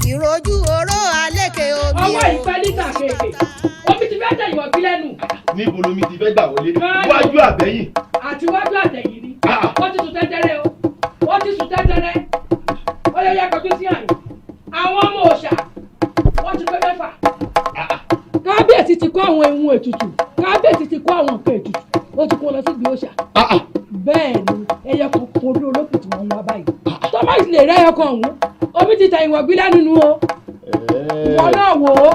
ìrojú oró àlékè omi. ọwọ́ ìpẹ́ níta kéèké omi ti fẹ́ tẹ̀ ìwọ̀n bí lẹ́nu. níbo lomi ti fẹ́ gbà wọlé wájú àbẹ́yìn. àti wájú àtẹ̀yìn ni wọ́n ti sùn tẹ́tẹ́rẹ́ o wọ́n ti sùn tẹ́tẹ́rẹ́ ó yẹ yẹ kọjú sí àyè àwọn ọmọ òòṣà wọ́n ti pé 6. kábíyèsí ti kó àwọn ehun ètùtù kábíyèsí ti kó àwọn nǹkan ètùtù ó ti kó lọ sí ibi òòṣà. bẹ́ẹ̀ ni ẹyẹ kan kó orí olókùn tí wọ́n ń wá báyìí thomas lè rẹ́ ẹyọkan ọ̀hún omi ti ta ìwọ̀n bí lẹ́nu nu o ìwọ náà wò ó.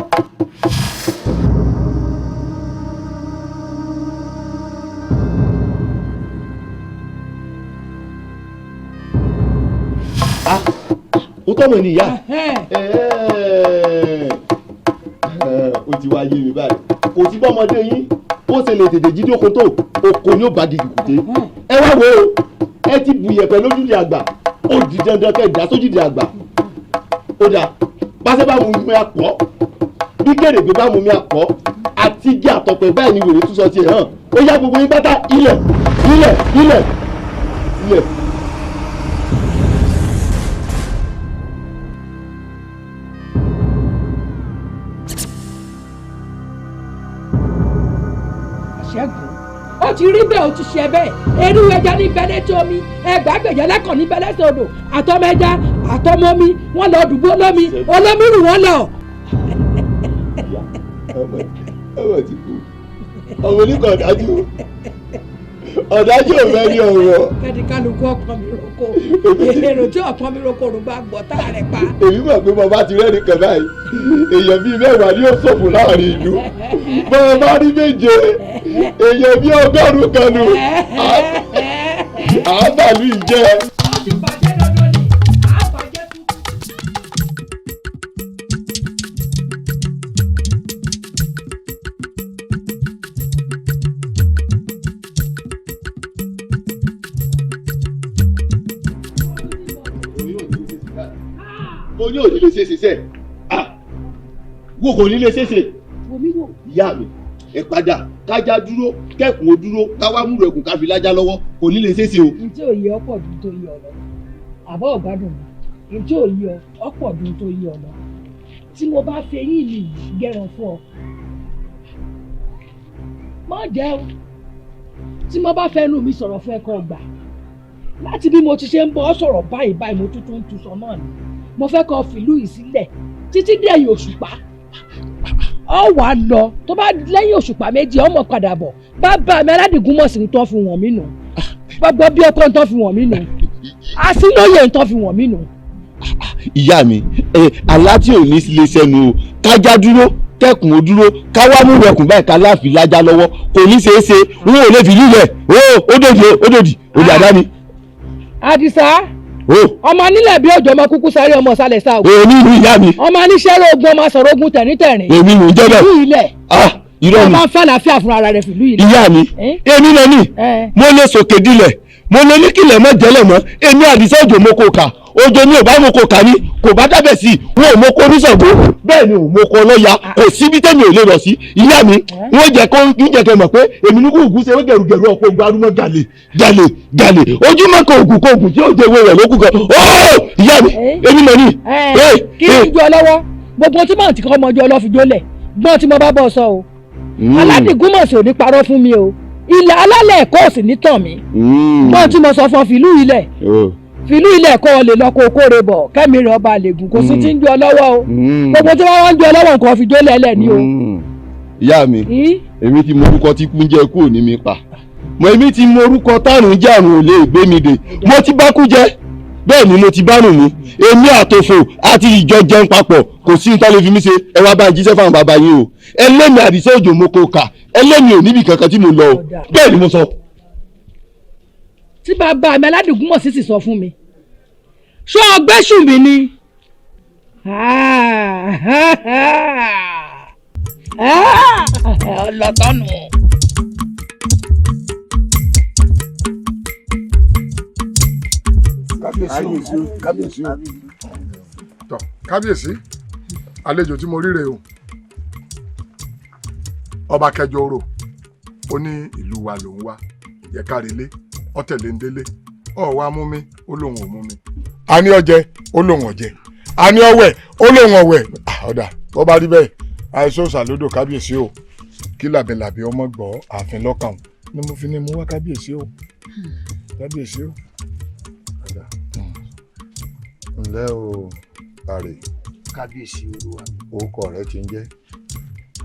ó tọ́mọ̀ ní ìyá ó ti wá yé mi báyìí kò sí bọ́mọdé yín ó ṣe lè tètè jí dóko tó oko ni ó bá gidi kùté ẹ wá wo ẹ ti bu iyẹ̀pẹ̀ lójúde àgbà ó di dandan kẹ́ ìdá sójúde àgbà ó dà pàṣẹ bá mú mi àpọ̀ bí kèrègbè bá mú mi àpọ̀ àti igi àtọ̀pẹ̀ báyìí ni wèrè tún sọ tiẹ̀ hàn ó yá gbogbo yín pátá ilẹ̀. ṣẹ́gun ó ti rí bẹ́ẹ̀ ó ti ṣe bẹ́ẹ̀ eré ẹja ní bẹ́lẹ́tì omi ẹgbàágbèjẹ lẹ́kọ̀ọ́ ní bẹ́lẹ́tì odò àtọmẹja àtọmọmi wọn lọ dùbò olómi olómi rù wọn lọ. ọmọ ti kú ọmọ oníkan ọ̀dájú ò fẹ́ ní ọ̀rọ̀. kẹ́ni kálukú ọ̀pọ̀ mi roko èrò tí ọ̀pọ̀ mi roko ló bá gbọ́ tá a rẹ̀ pa. èmi mọ̀ pé bàbá ti rẹ́ni kan báyìí èèyàn bíi 10 ni ó ṣòfò láàrin ìlú bàbá rí 7 èèyàn bíi 100 kan nù àbàlù ìjẹ. mo ní òní lè ṣeéṣe sẹ wo kò ní lè ṣeéṣe ìyá mi ẹ padà kájá dúró kẹkùn ó dúró káwá múlò ẹkùn káfí lájá lọ́wọ́ kò ní lè ṣeéṣe o. ntí ò yẹ ọ̀pọ̀ dùn tó yẹ ọ̀nà àbọ̀ ọ̀gbádùn mi ntí ò yẹ ọ̀pọ̀ dùn tó yẹ ọ̀nà tí mo bá fi eyín mi gẹ̀ràn fún ọ má jẹ́ o tí mo bá fẹ́ nu mi sọ̀rọ̀ fún ẹ̀kọ́ gbà láti bí mo ti ṣe ń bọ́ sọ̀rọ̀ báyìí mo tuntun ń tu sọ náà ni mo fẹ́ kọ́ fìlú yìí sílẹ̀ títí dẹ̀yìn òṣùpá ọ wà lọ tó bá lẹ́yìn òṣùpá méjì ọmọ padà bọ̀ bàbá mi Aládìgúnmọ̀sí ń tọ́ fi wọ̀n mí nù gbogbo bí ọkọ ń tọ́ fi wọ̀n mí nù Asínlóye ń tọ́ fi wọ̀n mí nù. ìyá mi àlá tí ò ní lè sẹ́nu o kájá dúró kẹ́kùn ó dúró káwá mú rẹkùn báyìí ká láàfin lájá lọ́wọ́ kò ní ṣeé ṣe wọn ò lè fi lílẹ̀ ó dòdì àdáni. Àdìsá ọmọ nílẹ̀ bí òjò ọmọ kúkú sáré ọmọ sálẹ̀ sáà. èmi ìlú ìyá mi. ọmọ aníṣẹ́rẹ́ ogun ọmọ sọ̀rọ̀ ogun tẹ̀ríntẹ̀rín. èmi ló ń jẹ́ bẹ́ẹ̀. ìlú ilẹ̀. irọ́ mi. ọmọ fẹ́ àlàáfíà fúnra ara rẹ̀ fìlú ilẹ̀. ìyá mi èmi lọ ní mo lè sòkè dilẹ̀ mo lè ní kílẹ̀ mọ́ jẹ́lẹ̀ mọ́ èmi Àdìsá Òjò mo kò kà Òjò mi ò bá mo kò kà ní kò bá dábẹ̀ sí i wọn ò mo kó oníṣègùn bẹ́ẹ̀ ni ò mo kọ lọ́ya kò síbi tẹ́mi ò lè lọ sí ìyá mi wọ́n jẹ́ kẹ́ mọ̀ pé èmi ní kò ògùn ṣe gẹ̀rùgẹ̀rù ọ̀pọ̀ gbárùmọ̀ gàlè ojúmọ́ kan ògùn tí ó jẹ́ ewé rẹ̀ lókùn kan ìyá mi èmi mọ̀ ní. kí n jọ lọ́wọ́ gbogbo tí màá ti kọ́ ọmọ ọjọ́ ọlọ́fíjọ́lẹ̀ gbọ́n tí mo bá bọ̀ sọ o Aládìgúnmọ̀sí ò ní parọ́ fún mi o ilẹ̀ alálẹ̀ ẹ̀kọ́ ò sì ní tàn mí gbọ́n tí mo sọ fún fìlú ilẹ̀ ẹ̀kọ́ lè lọ kó kóre bọ̀ kẹ́mi rẹ̀ ọba àlègùn kò sí ti ń jọ lọ́wọ́ o gbogbo tí wọ́n ń jọ lọ́wọ́ nǹkan fi jólẹ̀ ẹlẹ̀ ni o. ìyá mi èmi ti mọ orúkọ tí kú ń jẹ kú òní mi pa èmi ti mọ orúkọ tárùn jẹ àrùn ò lè gbé mi dè mo ti bá kú jẹ bẹ́ẹ̀ ni mo ti bá rùn mí èmi àtòfò àti ìjọ jẹun papọ̀ kò sí ní tálẹ́ fi mí ṣe ẹ wá bá ń jíṣẹ́ fáwọn bàbá yín o ẹlẹ́mi Àdìsá Òjò mo kò kà ẹlẹ́mi ò níbi kankan tí mo lọ o bẹ́ẹ̀ ni mo sọ. tí bàbá mi Aládìgúnmọ̀sí sì sọ fún mi ṣé ọgbẹ́ sùn mí ni ọlọ́tọ́nù. kábíyèsí àlejò tí mo ríre o ọba kẹjọ orò ó ní ìlú wa lòún wá ìjẹ kárílé ọtẹlẹ ń délé ọwọ amú mi ó lóun ò mú mi. a ní ọjẹ ó lóun ọjẹ a ní ọwẹ ó lóun ọwẹ ọdà tó bá rí bẹ́ẹ̀ àìsàn ṣàlódò kábíyèsí o kí làbẹ̀làbẹ̀ ọmọ gbọ́ ààfin lọ́kàn ni mo fi ní mú wá kábíyèsí o kábíyèsí o. ǹlẹ́ o àrè. kábíyèsí olúwa. orúkọ rẹ ti ń jẹ́.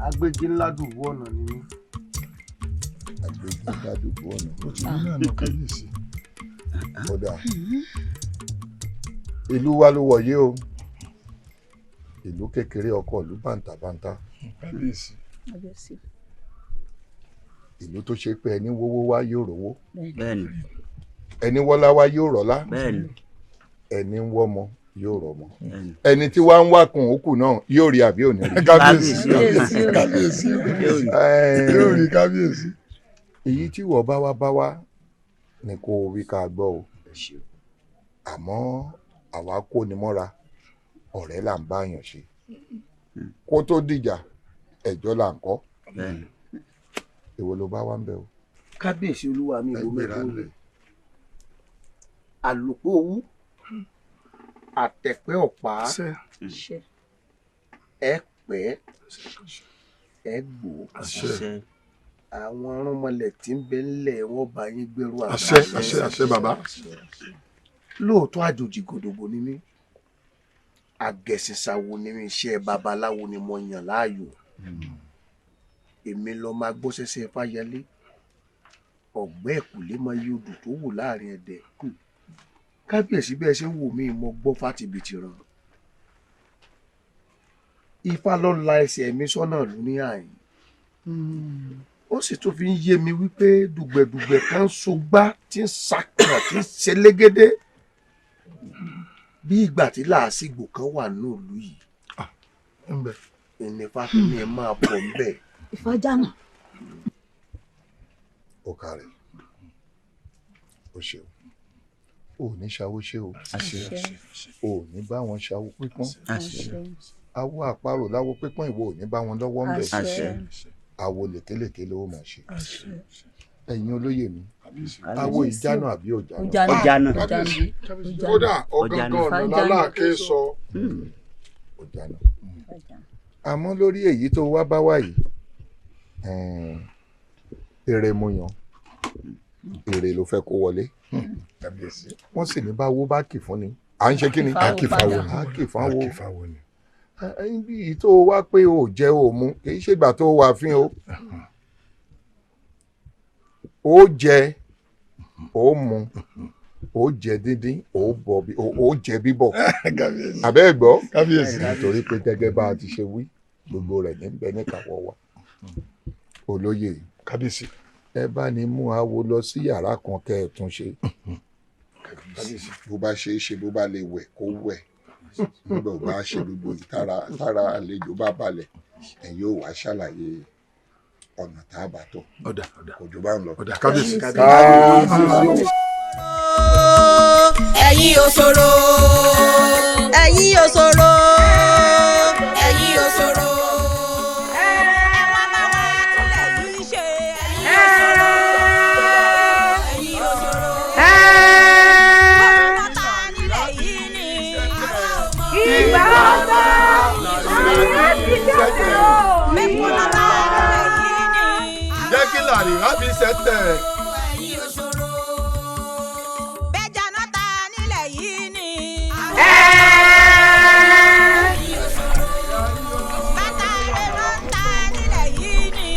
agbèjì ńlá dùbú ọ̀nà ni mí. agbèjì ńlá dùbú ọ̀nà. ó ti ní àná kábíyèsí. kódà ìlú wa ló wọ̀nyí o ìlú kékeré ọkọ ìlú bàǹtàbàǹtà. kábíyèsí. ìlú tó ṣe pé ẹni wówó wá yóò rówó. bẹ́ẹ̀ni. ẹni wọ́lá wá yóò rọ́lá. bẹ́ẹ̀ni. ẹni ń wọ́mọ yóò rọ́mọ. ẹni tí wàá ń wá kun òkú náà yóò rí àbí òní rí. kábíyèsí kábíyèsí yóò rí kábíyèsí. èyí tí wọ́n bá wá ni kò wí ká gbọ́ o àmọ́ àwa kó ni mọ́ra ọ̀rẹ́ là ń báyàn ṣe kó tó dìjà ẹjọ́ là ń kọ́ èwo ló bá wá ń bẹ o. kábíyèsí olúwa mi ìlú mẹ́rin àlùpò owó àtẹ̀pẹ́ ọ̀pá ẹ pẹ́ ẹ gbò àwọn arúnmọlẹ̀ tí ń bẹ ńlẹ̀ wọ́n bá yín gbèrú àṣẹ bàbá. lóòótọ́ àjòjì gòdògbò ni mí àgẹ̀sìnṣàwò ni mí iṣẹ́ babaláwo ni mo yàn láàyò èmi lọ máa gbọ́ sẹ́sẹ́ fáyẹlé ọ̀gbẹ́ ẹ̀kúlé máa yí odò tó wù láàrin ẹ̀dẹ̀ kábíyèsí bẹ́ẹ̀ ṣe ń wò mí mo gbọ́ fátìbìtì ràn ifá ló la ẹsẹ̀ mi sọ́nà lù ní àyìn ó sì tún fi ń yé mi wípé dùgbẹ̀dùgbẹ̀ kan ṣùgbá tí ń sàkàn tí ń ṣe légédé bí ìgbà tí làásìgbò kan wà ní ìlú yìí ìnífà tó ní ẹ máa bọ̀ ń bẹ̀. ìfọjàmọ. ó kàrẹ̀ ó ṣeun ò ní ṣàwó ṣe o ò ní bá wọn ṣàwó pípọ́n awo àparò láwo pípọ́n ìwọ ò ní bá wọn lọ́wọ́ ń bẹ̀ awo lèkélèké ló máa ṣe ẹ̀yin olóyè mi awo ìjánu àbí ọ̀jánu. kódà ọ̀gángan ọ̀nà lálákè sọ. ọ̀jánu àmọ́ lórí èyí tó wá bá wá yìí èrè mo yàn èrè ló fẹ́ kó wọlé wọ́n sì ní báwo bá kì fún ni à ń ṣe kí ni àkìfàwò ni. ibi tó wá pé ò jẹ́ ò mu kì í ṣègbà tó wà fín o ó jẹ ó mu ó jẹ díndín ó bọ ó jẹ bíbọ̀ àbẹ́ ẹ̀ gbọ́ nítorí pé gẹ́gẹ́ bá a ti ṣe wí gbogbo rẹ̀ ní bẹ ní kàwọ́ wa olóyè kábíyèsí ẹ bá ní mú awo lọ sí yàrá kan kẹ́ ẹ tún ṣe bó bá ṣe é ṣe bó bá lè wẹ̀ kó wẹ̀ nígbà ó bá ṣe gbogbo tára àlejò bá balẹ̀ ẹ yóò wá ṣàlàyé ọ̀nà tá a bá tọ̀ òjò bá ń lọ. kábíyèsí ẹ̀yin òṣòro ẹ̀yin òṣòro ẹ̀yin òṣòro. jẹ́ kí làrí á fi ṣẹ́tẹ̀. bẹ́jà náà ta nílẹ̀ yìí ni. bàtà rẹ̀ ló ń ta nílẹ̀ yìí ni.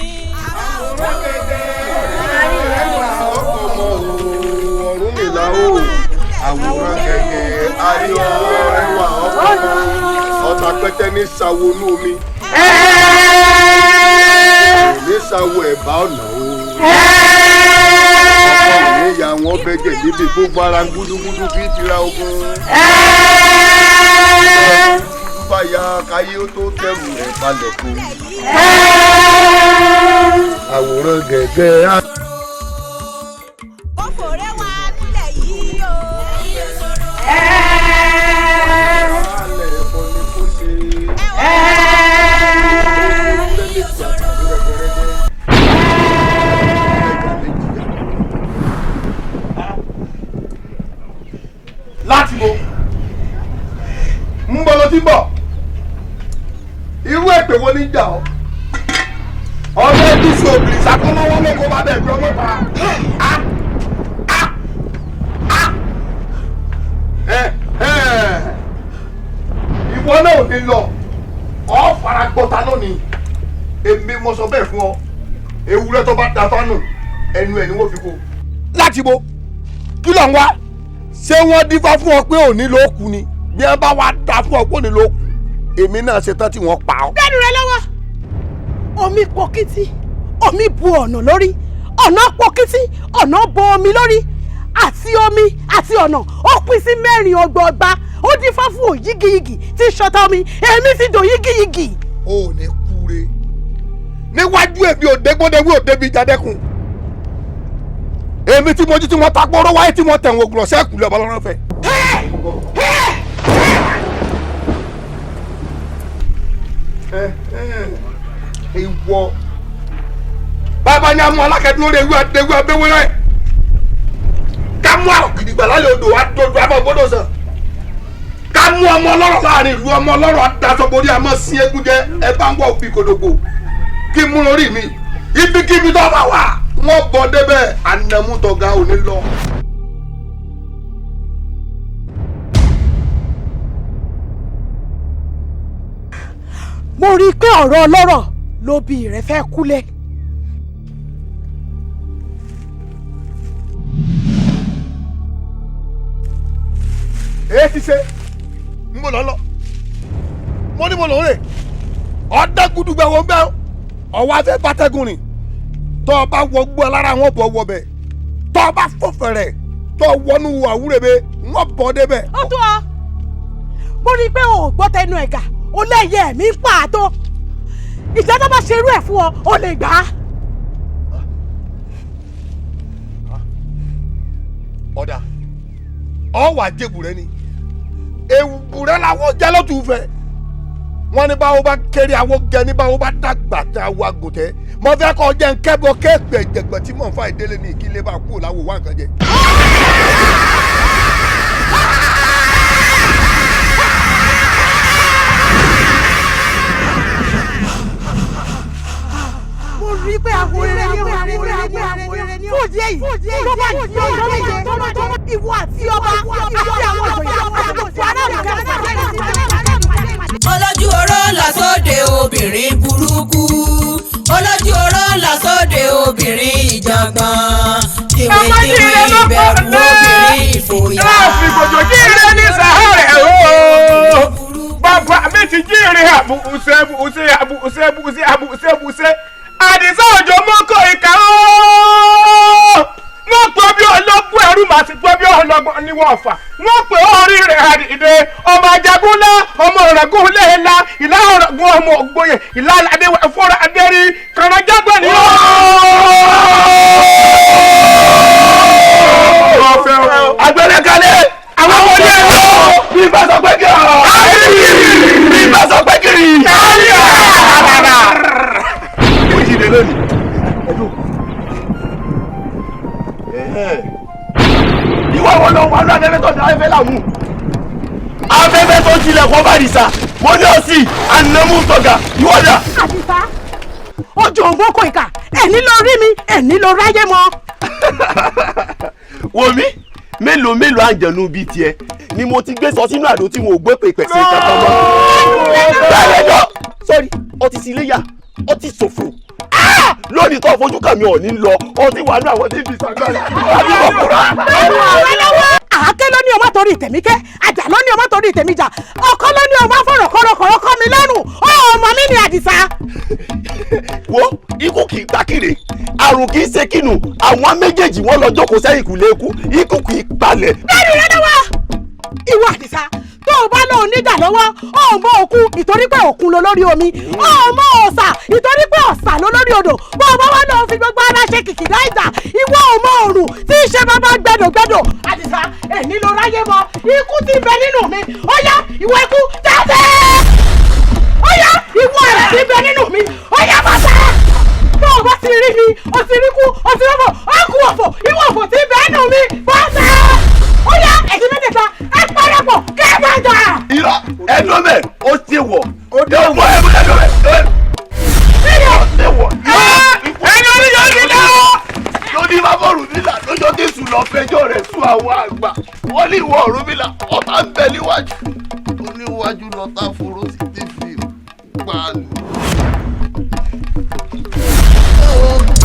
ọ̀run mi là ó àwòrán gẹ́gẹ́ ayọ̀ ẹwà ọ̀tà pẹ́tẹ́ ní sawonú omi ní sawo ẹ̀bá ọ̀nà o ọkọ mi ya wọn bẹ́jẹ̀ níbi gbogbo ara gúdúgúdú fi tira ogun báyà káyé ó tó kẹrù rẹ̀ balẹ̀ kó àwòrán gẹ́gẹ́. láti bo ń bọ́ ló ti bọ̀ irú èpè wo ní jà ọ́ ọ̀rẹ́ dúṣù òbí sàkólọ́wọ́ ló kó bá bẹ̀ gbọ́ mọ́ pa ìwọ náà ò ní lọ ọ fara gbọ́ta lónìí èmi mo sọ bẹ́ẹ̀ fún ọ ewúrẹ́ tó bá da fánù ẹnu ẹ̀ ni wọ́n fi kó. láti bo kí ló ń wá ṣé wọ́n dífá fún ọ pé òní ló kú ni bí wọ́n bá wá dá fún ọ pé òní ló kú èmi náà ṣe tán tí wọ́n pa ọ́. dẹ́nu rẹ lọ́wọ́ omi pọkítí omi bu ọ̀nà lórí ọ̀nà pọkítí ọ̀nà bo omi lórí àti omi àti ọ̀nà ó pín sí mẹ́rin ọgbọọgba ó dífá fún òyígiyigì tí ṣọta omi èmi ti dò yígiyigì. o ò ní kúre níwájú èmi ò dégbódéwé ò débi jadẹ́kun èmi tí mo jí tí mo ta pọ́nrọ́ wáyé tí mo tẹ̀wọ̀n ògùrọ̀ sẹ́ẹ̀kù lọ́ba lọ́rọ́ fẹ́. ìwọ bàbá ní amú alákẹ́dúró lè wú abẹ́wẹ́rẹ́ ká mú àrò gidigba lálẹ́ odò àdódò àbọ̀ gbọ́dọ̀ sàn ká mú ọmọ ọlọ́rọ̀ láàrin ìlú ọmọ ọlọ́rọ̀ àdásọ́borí àmọ́ sí egun jẹ ẹ bá ń wọ òbí kodogbo kí mú lórí mi ibikíbi tó bá wà wọ́n bọ̀ débẹ̀ ànàmútọ̀gá ò ní lọ. mo rí i pé ọ̀rọ̀ ọlọ́rọ̀ lóbi rẹ̀ fẹ́ kúlẹ̀. èyí ti ṣe ń bọ̀ lọ́lọ́ mo ní mo lòún rè ọ̀dẹ́gùdùgbà wọn bẹ́ẹ̀ ọwọ́ afẹ́ bátẹ́gùn rìn tọ́ ọ bá wọ gbọ́ lára wọn bọ̀ wọ bẹ̀ tọ́ ọ bá fọ̀fẹ̀rẹ̀ tọ́ ọ wọnú àwúrẹ́bẹ̀ wọ́n bọ̀ débẹ̀. ó tó ọ mo rí i pé o ò gbọ́ tẹnu ẹ̀gà o lẹ́yẹ ẹ̀mí pààtó ìjà tó bá ṣerú ẹ̀ fún ọ o lè gbà á. ọ̀dà ọ wà jẹ́bù rẹ ni ewu rẹ làwọn jẹ́ lọ́tún fẹ́ wọ́n ní báwo bá kéré àwọn gẹ ní báwo bá dàgbà tá a wá gòtẹ́ mo fẹ́ kọ́ jẹ́ nkẹ́bọ kéèpẹ̀ jẹ̀gbọ́n tí mò ń fa ìdílé ní ìkílé bá kú láwo wá nǹkan jẹ. mo rí i pé àwọn eré ní fún ìdí èyí tó bá di ọjọ́ méje ìwọ àti ọba àti àwọn ìjòyè àti gbogbo aráàlú kẹfà. olójú oró lọ sóde obìnrin burúkú olójú oró lọ sóde obìnrin ìjàngbọ̀n tìwìtìwì ìbẹ̀rù obìnrin ìfòyà. láàfin kòjò jíire ní sàárẹ̀ o bàbá mi ti jíire àbùsẹ̀ Àdìsá Òjó mọ́kò ìkà ooo wọ́n pè bí ọlọ́gbọ́n ẹrú màá ti pè bí ọlọ́gbọ́n níwọ̀n ọ̀fà wọ́n pè orí rẹ̀ àdìde ọmọ Ajagunlá ọmọ Ọ̀ràngún lẹ́ẹ̀la ìlà Ọ̀ràngún ọmọ Ògbóyè ìlà aládé fúnra adẹ́rí kànájágbọ́n ni agbẹ̀rẹ̀ kalẹ̀ àwọn ọmọdé ẹ̀rọ bí bá sọ pé kí ọ̀rọ̀ bí bá sọ pé kiri. ó yí de lónìí. ìwọ wo ló wà ní afẹ́fẹ́ tó ní afẹ́fẹ́ làmú afẹ́fẹ́ tó tilẹ̀ kọ́ Bàrìsà mo ní ọ̀sìn ànámú tọ̀gà ìwọ́dà. Àdìsá Òjó mọ́kò ìkà ẹ̀ní ló rí mi ẹ̀ní ló ráyé mọ́. wò mí mélòó àǹjẹ̀nu bíi tiẹ̀ ni mo ti gbé sọ sínú àdó tí mo gbé pèpè sí kankan mọ́. bẹ́ẹ̀ lọ sọ́rí ọtí sí iléyà ọtí ṣòfò lónìí tó fojú kàmí ọ̀ ní lọ ọtí wà ní àwọn tí fi sàgbára àbí ọkùnrin. àáké ló ní ọmọ torí tèmíkẹ́ àjà ló ní ọmọ torí tèmíjà ọkọ ló ní ọmọ fọ̀rọ̀ kọ̀rọ̀kọ̀rọ̀ kọ́ mi lẹ́nu ọmọ mi ni Àdìsá. wo ikú kì í gbàkìrè àrùn kì í ṣe kínú àwọn méjèèjì wọn lọ jókòó sẹ́yìn kùlé ikú kì í palẹ̀. bẹ́ẹ̀ni rẹ lọ́wọ́ ìwọ Àdìsá tó o bá lọ oníjà lọ́wọ́ ọmọ òkun ìtorí pé òkun ló lórí omi ọmọ ọ̀sà ìtorí pé ọ̀sà ló lórí odò bó o bá wá lọ fi gbogbo ara ṣe kìkìdá ìjà ìwọ ọmọ òrùn tí í ṣe bàbá gbẹdọgbẹdọ Àdìsá ẹni ló ráyé mọ ikú ti bẹ nínú mi ó yá ìwọ ikú jáde ó yá ìwọ rẹ ti bẹ nínú mi ó yá bàtà tó o bá ti rí mi o ti rí kú o ti rọ́bọ̀ ó kú ọ̀fọ̀ ìwọ ọ̀fọ̀ ti bẹ nínú mi bàtà ó yá ẹ̀sìn mẹ́tẹ̀ẹ̀ta ẹ parapọ̀ kẹ́ ẹ máa jà. irọ́ ẹ̀dọ́mẹ̀ ó ti wọ̀ ó dé ọmọ ẹ̀dọ́mẹ̀ ó ti wọ̀ ẹni oníyọ̀ ní dáwọ́ lóní bábọ̀rù nílà lójó Jésù lọ fẹjọ́ rẹ̀ sùn àwọn àgbà wọ́n ní ìwọ Ọ̀rúnmìlà ọ̀tá ń bẹ níwájú oníwájú lọ́tà fòrò sí ti fi pàánù.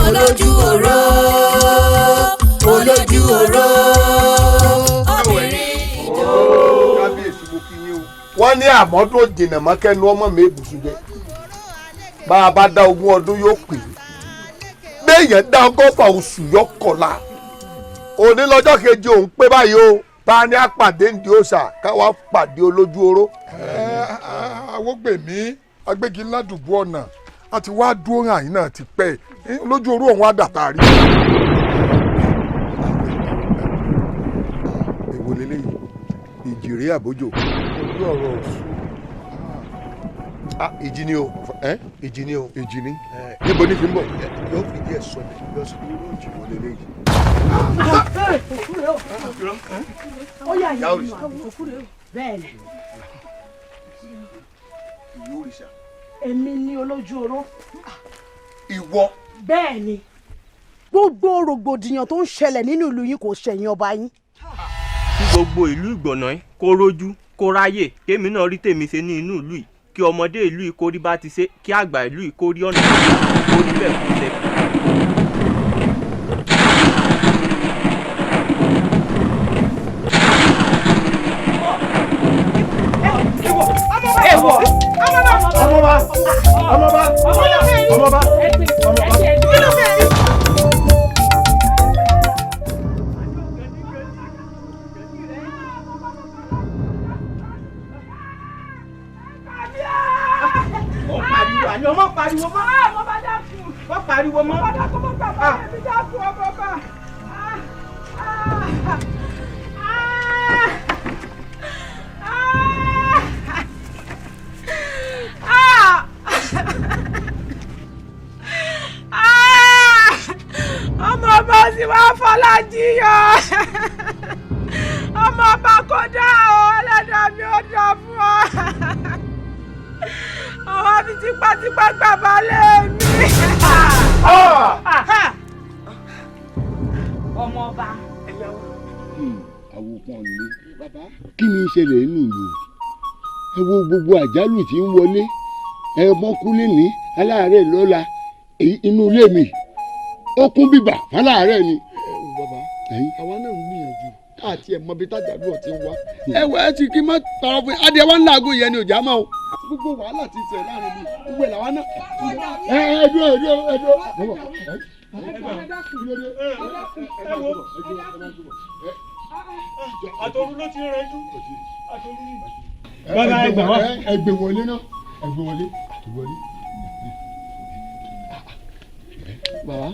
olójú oró olójú oró obìnrin ìjọ. kábíyèsí mo kí yín o. wọ́n ní àmọ́dún jìnnà mọ́kẹ́nu ọmọ mi èbùsùn jẹ bá a bá dá ogún ọdún yóò pè é béèyàn dá ọgọ́fà oṣù yọ kọ̀la òní lọ́jọ́ kejì òun pé báyìí o ta ni a pàdé ndí òòṣà káwá pàdé olójú oró. àwọ̀gbẹ̀mí agbègi ládùúgbò ọ̀nà àti wá dúró hàn yín náà ti pẹ́ lójú oró òun á dàtàrí. èwo lélẹ́yìn ìjìrè àbójò. ojú ọ̀rọ̀ òsù. ìjì ni o ìjì ni o. ìjì ni níbo ní fi ń bọ̀. yóò fi díẹ̀ sọlẹ̀ yóò sì ní ìjì wo lélẹ́yìn. ó yà yà bẹ́ẹ̀ ni ìlú òrìṣà. èmi ni olójú oró. ìwọ. bẹ́ẹ̀ ni gbogbo rògbòdìyàn tó ń ṣẹlẹ̀ nínú ìlú yìí kò ṣẹ̀yìn ọba yín. kí gbogbo ìlú Ìgbọ̀nà yìí kó rójú kó ráyè kémi náà rí tèmi ṣe ní inú ìlú yìí kí ọmọdé ìlú yìí kó rí bá ti ṣe kí àgbà ìlú yìí kó rí ọ̀nà kó rí bẹ́ẹ̀ kó ṣe. ọmọba. ọmọ pariwo mọ́. mo bá dákú. wọ́n pariwo mọ́. mo bá dákú mo gbà bá mi dákú ọmọ bá. ọmọ ọba sì wá Fọlájiyọ ọmọ ọba kò dá o ẹlẹ́dàá mi ò dá fún ọ àwọn fi tipátipá gbà balẹ̀ mi. ọmọ ọba. àwòpọ̀ nílé kí ni ìṣẹ̀lẹ̀ nínú ìlú ẹ wo gbogbo àjálù tí ń wọlé mọ́kúlé ní aláàárẹ̀ lọ́la inú ilé mi ó kún bíbà fáláàárẹ̀ ni. bàbá àwa náà ń gbìyànjú káàtì ẹ̀ mọ bí tájàdú ọ̀ ti ń wá. ẹ ti kí n má tọrọ fún yín adìẹ wa ń làágùn yẹn ni ò já mọ́ o. gbogbo wàhálà ti tẹ̀ láàrin mi gbogbo ẹ̀ làwa náà. ẹ dúró. àtọ̀run ló ti ń rẹjú àtọ̀run ni. bàbá ẹ gbà wá. ẹ gbé wọlé náà ẹ gbé wọlé. bàbá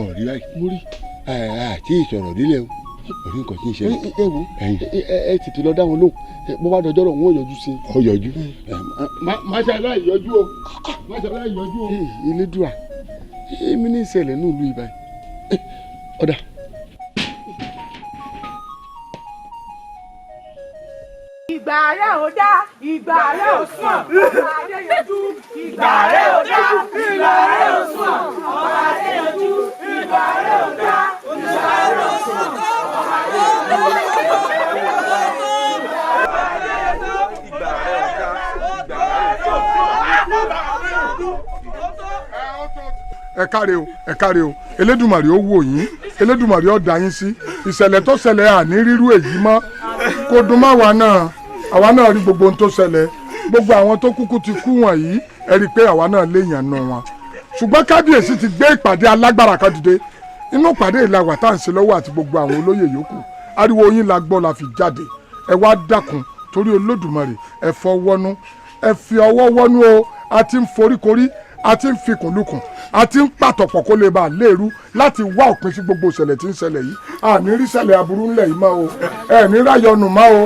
ọ̀rí báyìí mo rí. àti ìsọ̀rọ̀ nílẹ̀ o orí nǹkan tí ń ṣẹlẹ̀. ẹ wo ẹ tètè lọ dá wọn lóhùn bó bá dọjọ́ rọ̀ wọ́n yọjú sí i. ọ yọjú. máṣáláà yọjú o máṣáláà yọjú o. Elédùà èmi ní ìṣẹ̀lẹ̀ ní ìlú ìbáyìí ọ̀dà. ìgbà rẹ̀ ò dá ìgbà rẹ̀ ò sùn ọba Adéyanjú ìgbà rẹ̀ ò dá ìgbà rẹ̀ ò sùn ọba Adéyanjú ìgbà rẹ̀ ò dá ìgbà rẹ̀ ò sùn ọba ẹ káre o Elédùmarè ó wò yín Elédùmarè ó dá yín sí ìṣẹ̀lẹ̀ tó ṣẹlẹ̀ àní rírú èyí mọ́ kò dùn mọ́ àwa náà rí gbogbo ohun tó ṣẹlẹ̀ gbogbo àwọn tó kúkú ti kú wọ̀nyí ẹ rí i pé àwa náà léèyàn nù wọn ṣùgbọ́n kábíyèsí ti gbé ìpàdé alágbára kan dìde inú ìpàdé ìlàwà tá à ń ṣe lọ́wọ́ àti gbogbo àwọn olóyè yòókù ariwo yín la gbọ́ la fi jáde ẹ wá dákun torí Olódùmarè ẹ fọwọ́nú ẹ fi ọwọ́ wọ́nú o a ti ń foríkorí a ti ń fikùn lukùn a ti ń pàtọ̀pọ̀ kó lè bá a léèrú láti wá òpin sí gbogbo ìṣẹ̀lẹ̀ tí ń ṣẹlẹ̀ yìí àní rí ṣẹlẹ̀ aburú ńlẹ̀ yìí mọ́ o ẹ ní ráyọnù mọ́ o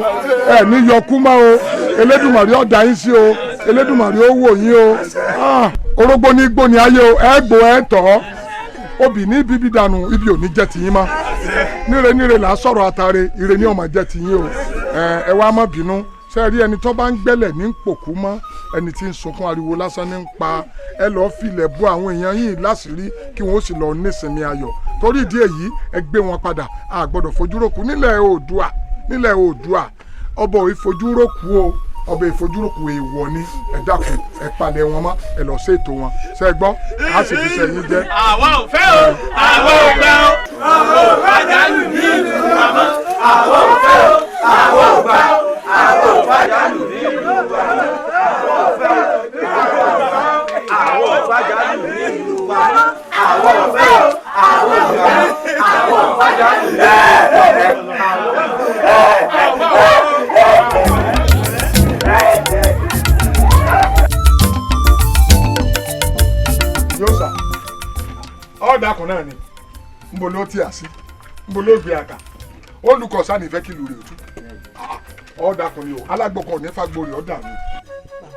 ẹ ní yọkú mọ́ o Elédùmarè ó dá yín sí o Elédùmarè ó wò yín o orógbó ní gbó ní ayé o ẹ gbó ẹ tọ́ obì ní bíbí dànù ibi ò ní jẹ́ tiyín mọ́ níre là á sọ̀rọ̀ àtàrẹ ire ní ó máa jẹ́ tiyín o ẹ wá má bínú ṣe rí ẹni tó bá ń gbẹ́lẹ̀ ní pòkú mọ́ ẹni tí ń sunkún ariwo lásán ní ń pa ẹ lọ́ọ́ filẹ̀ bọ́ àwọn èèyàn yìí láṣìírí kí wọ́n sì lọ́ọ́ nísinmi ayọ̀ torí ìdí èyí ẹ gbé wọn padà a gbọ́dọ̀ fojúrókù nílẹ̀ Oòduà ọba ò ìfojúrókù o ọba ìfojúrókù èèwọ̀ ni ẹ dákun ẹ palẹ̀ wọn mọ́ ẹ lọ́ọ́ ṣètò wọn ṣe gbọ́ a sì fi ṣẹ́yìn jẹ́. àwa ò fẹ́ o àwa ò gbà o àwa ò pàdánù ní ìlú àmọ́ àwa ò fẹ́ o àwa ò gbà o àwa ò pàdánù ní ìlú àmọ́ àwa ò fẹ́ o àwa ò pàdánù ní ìlú àmọ́ àwa ò fẹ́ o àwa ò gbà o àwa ò pàdánù ní ìlú yóòsà ọ̀dàkùn náà ni nbọ ló tí a sí nbọ ló gbé àkà olùkọ́ sani fẹ́ kí lu rè ojú ọ̀dàkùn ni o alágbọ̀kọ̀ ní fagbórí ọ̀dà mi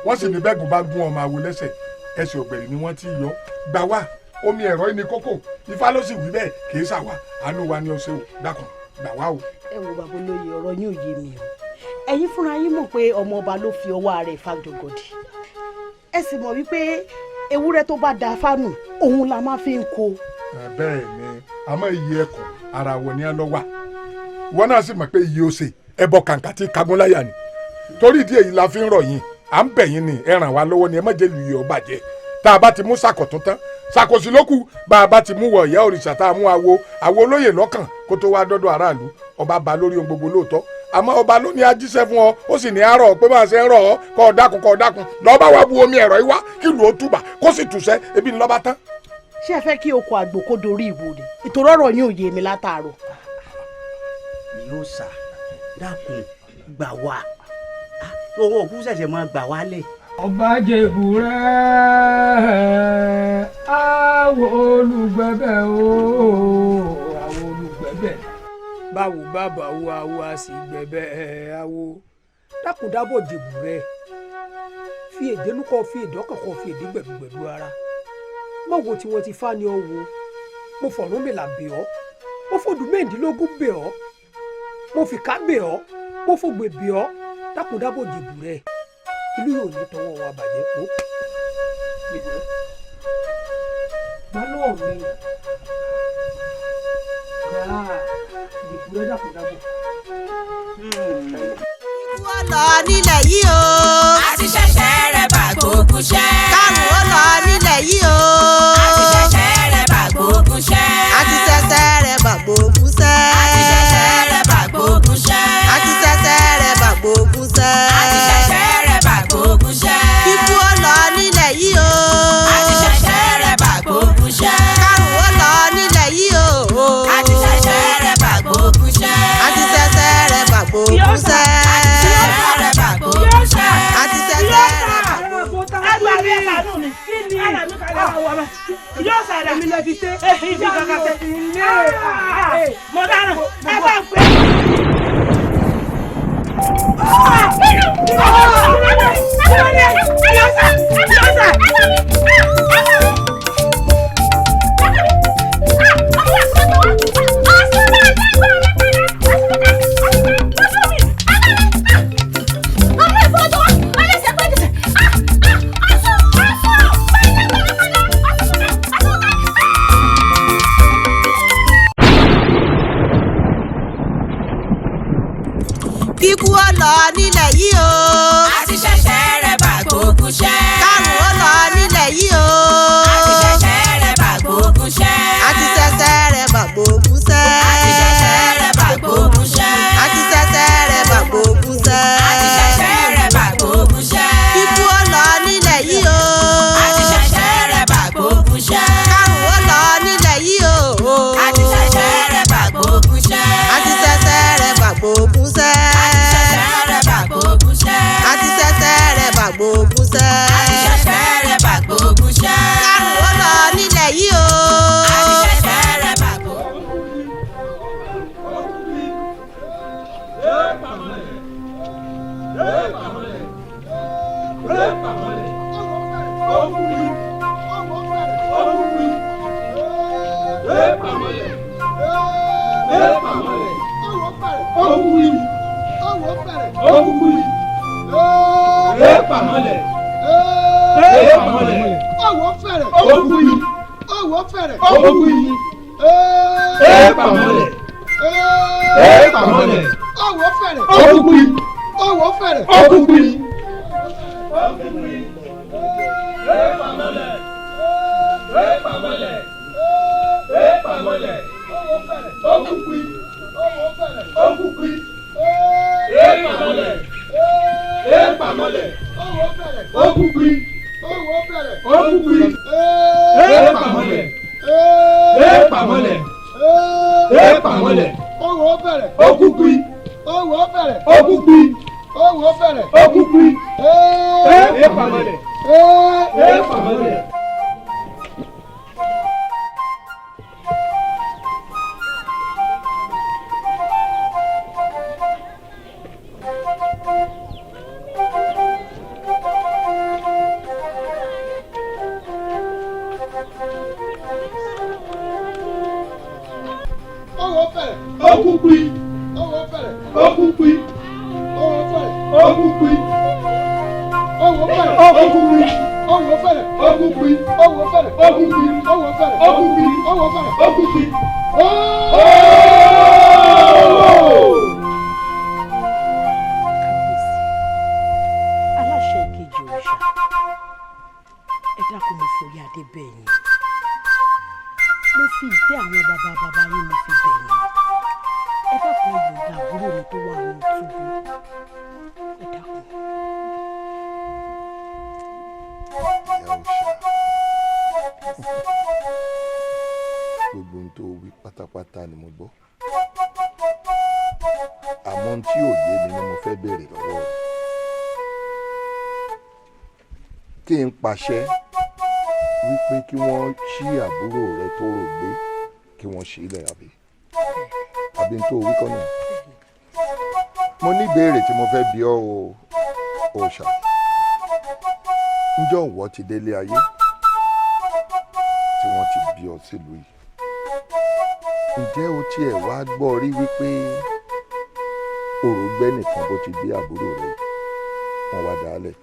wọ́n sì ní bẹ́ẹ̀gùn bá gún ọmọ àwo lẹ́sẹ̀ ẹsẹ̀ ògbẹ̀rì ni wọ́n ti yọ gbà wá omi ẹ̀rọ ní kókó ifá ló sì wí bẹ́ẹ̀ kì í ṣàwà àánú wa ni ó ṣe o dákun gbà wá o. ẹ wo bàbá olóye ọ̀rọ̀ yín ò yé mi o ẹ̀yin fúnra yín mọ̀ pé ọmọ ọba ló fi ọwọ́ rẹ̀ fàjọgọdì ẹ sì mọ̀ wípé ewúrẹ́ tó bá da fánù òun la máa fi ń kó. bẹ́ẹ̀ ni àmọ́ iye ẹkùn ara wọ ni ẹ lọ wà ìwọ náà sì mọ̀ pé iye ó ṣe ẹbọ kàǹkà tí kagúnláyà ni torí ìdí èyí la fi ń rọ̀ yín à ń bẹ̀ yín ni ẹ ràn wá lọ́wọ́ ni ẹ má jẹ́ lu iye ọba jẹ́ tá a bá ti mú sàkọ̀tún tán ṣàkóso lókù bá a bá ti mú wọ ìyá òrìṣà tá a mú àwo olóyè lọ́kàn kó tó wá dọ́dọ̀ aráàlú ọba ba lórí ohun gbogbo lóòótọ́ àmọ́ ọba ló ní ajíṣẹ́ fún ọ ó sì ní àárọ̀ pé bá a ṣe ń rọ̀ ọ́ kọ́ ọ dákun lọ́ọ́ bá wá bu omi ẹ̀rọ yìí wá kí lù ó túbà kó sì tùṣẹ́ ebi ńlọ́ bá tán. ṣé ẹ fẹ́ kí oko àgbò kó dorí ìwò ni ìtòrọ̀ ọ̀rọ̀ yín ò yé mi látàárọ̀. yóò sà dákun gbà wá owó òkú ṣẹ̀ṣẹ̀ máa gbà wálẹ̀. ọba jẹ̀bù rẹ̀ àwọn olùgbẹ̀bẹ̀ àwọn olùgbẹ̀bẹ̀ báwo bàbá wo àwo a sì gbẹ̀bẹ̀ àwo dákúndábọ̀ jẹ̀bù rẹ̀ fi èdè lúkọ̀ fi èdè ọkàn kan fi èdè gbẹ̀dúgbẹ̀dú ara mọ̀wó tí wọ́n ti fá ní ọ̀wọ́ mo fọ̀rún mi là bẹ̀ ọ́ mo fọdún mẹ́ẹ̀ẹ́dínlógún bẹ̀ ọ́ mo fìkà bẹ̀ ọ́ mo fògbè bẹ̀ ọ́ dákúndábọ̀ jẹ̀bù rẹ̀ ìlú yóò ní tọwọ́ wa bàjẹ́ kó. balọ̀ mi gbà ìdìbò rẹ̀ dàpọ̀dàpọ̀. wọ́n lọ nílẹ̀ yìí o. àti ṣẹ̀ṣẹ̀ rẹ̀ bá gbógun ṣẹ́. bàbá yóò sàdá èmi lè fi ṣe ibi kankan tẹ mo dáná ẹ bá ń pè kíkú ó lọ nílẹ̀ yìí o. àti ṣẹ̀ṣẹ̀ rẹ̀ bá gbógun ṣẹ́. kárùn ó lọ nílẹ̀ yìí o. àti ṣẹ̀ṣẹ̀ rẹ̀ bá gbógun ṣẹ́. àti ṣẹ̀ṣẹ̀ rẹ̀ bá gbógun ṣẹ́. àti ṣẹ̀ṣẹ̀ rẹ̀ bá gbógun ṣẹ́. àti ṣẹ̀ṣẹ̀ rẹ̀ bá gbógun ṣẹ́. àti ṣẹ̀ṣẹ̀ rẹ̀ bá gbógun ṣẹ́. kíkú ó lọ nílẹ̀ yìí o. àti ṣẹ̀ṣẹ̀ rẹ̀ bá gbógun ṣẹ́. kárùn ó lọ nílẹ̀ yìí o. àti ṣẹ̀ṣẹ̀ rẹ̀ bá gbógun ṣẹ́. àti ṣẹ̀ṣẹ̀ rẹ̀ bá gbógun ṣẹ́. àti ṣẹ̀ṣẹ̀ rẹ̀ bá gbógun ṣẹ́. àti ṣẹ̀ṣẹ̀ rẹ̀ bá gbógun ṣẹ́. kárùn ó lọ nílẹ̀ yìí o. àti ṣẹ̀ṣẹ̀ rẹ̀ bá gbógun. aláṣẹ ìkejì òrìṣà ẹ dákun mo forí adé bẹ̀ yín mo fi ìdí àwọn bàbá yín mo fi bẹ̀ yín ẹ dákun ìyọ̀ǹda àbúrò mi tó wà ní túbú ẹ dákun. gbogbo ohun tó wí pátápátá ni mo gbọ́ àmọ́ ohun tí ò yé mi ni mo fẹ́ béèrè lọ́wọ́ rẹ̀ kí n pàṣẹ wípé kí wọ́n ṣí àbúrò rẹ tó rò gbé kí wọ́n ṣí ilẹ̀ àbí n tó wí kọ́ nù. mo ní ìbéèrè tí mo fẹ́ bi ọ́ o òòṣà ǹjọ́ ìwọ ti délé ayé tí wọ́n ti bí ọ sílùú yìí ǹjẹ́ o tiẹ̀ wá gbọ́ rí wípé òrògbẹ́ nìkan bó ti gbé àbúrò rẹ wọ́n wá dálẹ̀.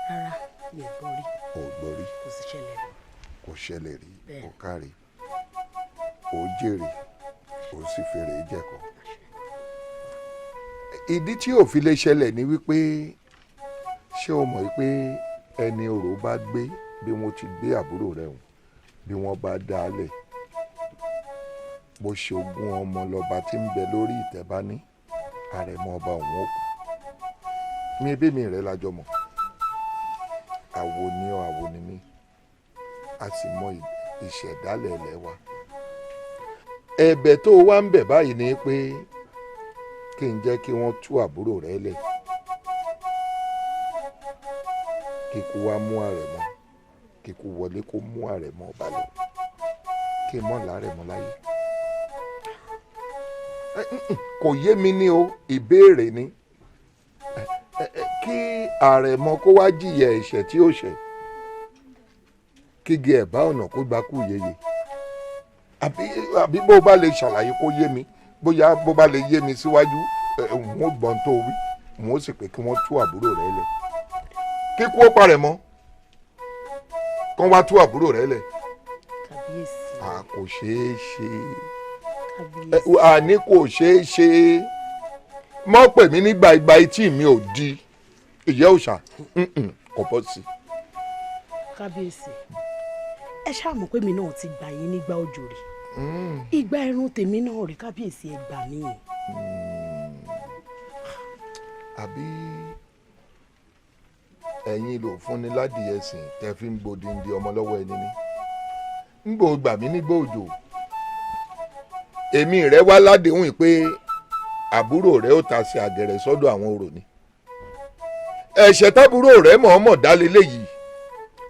rárá mi ò gbọ́ rí. ò gbọ́ rí. kò sì ṣẹlẹ̀ rí. kò ṣẹlẹ̀ rí kò kárí ò jèrè ò sì fèrè jẹ̀kọ́. ìdí tí ò fi lè ṣẹlẹ̀ ni wípé ṣé o mọ̀ wípé ẹni òrò bá gbé bí wọ́n ti gbé àbúrò rẹ̀ hùn bí wọ́n bá dálẹ̀ bó ṣe ogún ọmọ lọ́ba tí ń bẹ lórí ìtẹ́ bá ní àrẹ̀mọ ọba òun òkú mi bí mi rẹ̀ lájọ mọ̀ àwo ni ọ́ àwo ni mí a sì mọ ìṣẹ̀dálẹ̀ ilẹ̀ wa ẹ̀bẹ̀ tó wá ń bẹ̀ báyìí ni pé kí n jẹ́ kí wọ́n tú àbúrò rẹ̀ lẹ̀ kíkú wá mú àrẹ̀mọ kíkú wọlé kó mú àrẹ̀mọ ọba lọ kí n mọ̀ lárẹ̀mọ láyé. Kò yé mi ní o, ìbéèrè ni kí àrẹ̀mọ kó wá jìyà ẹ̀ṣẹ̀ tí ó ṣẹ̀ kígi ẹ̀bá ọ̀nà kó gba kú yeye àbí bó bá lè ṣàlàyé kó yé mi bóyá bó bá lè yé mi síwájú n ó gbọ́n tó wí n ó sì pé kí wọ́n tú àbúrò rẹ̀ lẹ̀ kíkú ó parẹ̀ mọ́ kán wá tú àbúrò rẹ̀ lẹ̀ kò ṣeé ṣe àní kò ṣeé ṣe mọ́ pè mí nígbà ìgbà etí mi ò di ìyẹ́ òòṣà kò bọ́ sí. kábíyèsí ẹ ṣáà mọ̀ pé mi náà ti gbà yín nígbà òjò rí ìgbà ẹ̀rùn tèmi náà rí kábíyèsí ẹ gbà mí. àbí ẹ̀yin ló fúnni ládìí ẹ̀sìn tẹ́ fi ń gbòdìndín ọmọ lọ́wọ́ ẹni ní ń gbò gbà mí nígbà òjò èmi rẹ wá ládéhùn pé àbúrò rẹ ó ta sí àgẹ̀rẹ̀ sọ́dọ̀ àwọn orò ni ẹ̀ṣẹ̀ tábúrò rẹ mọ̀ọ́mọ̀ dálé léyìí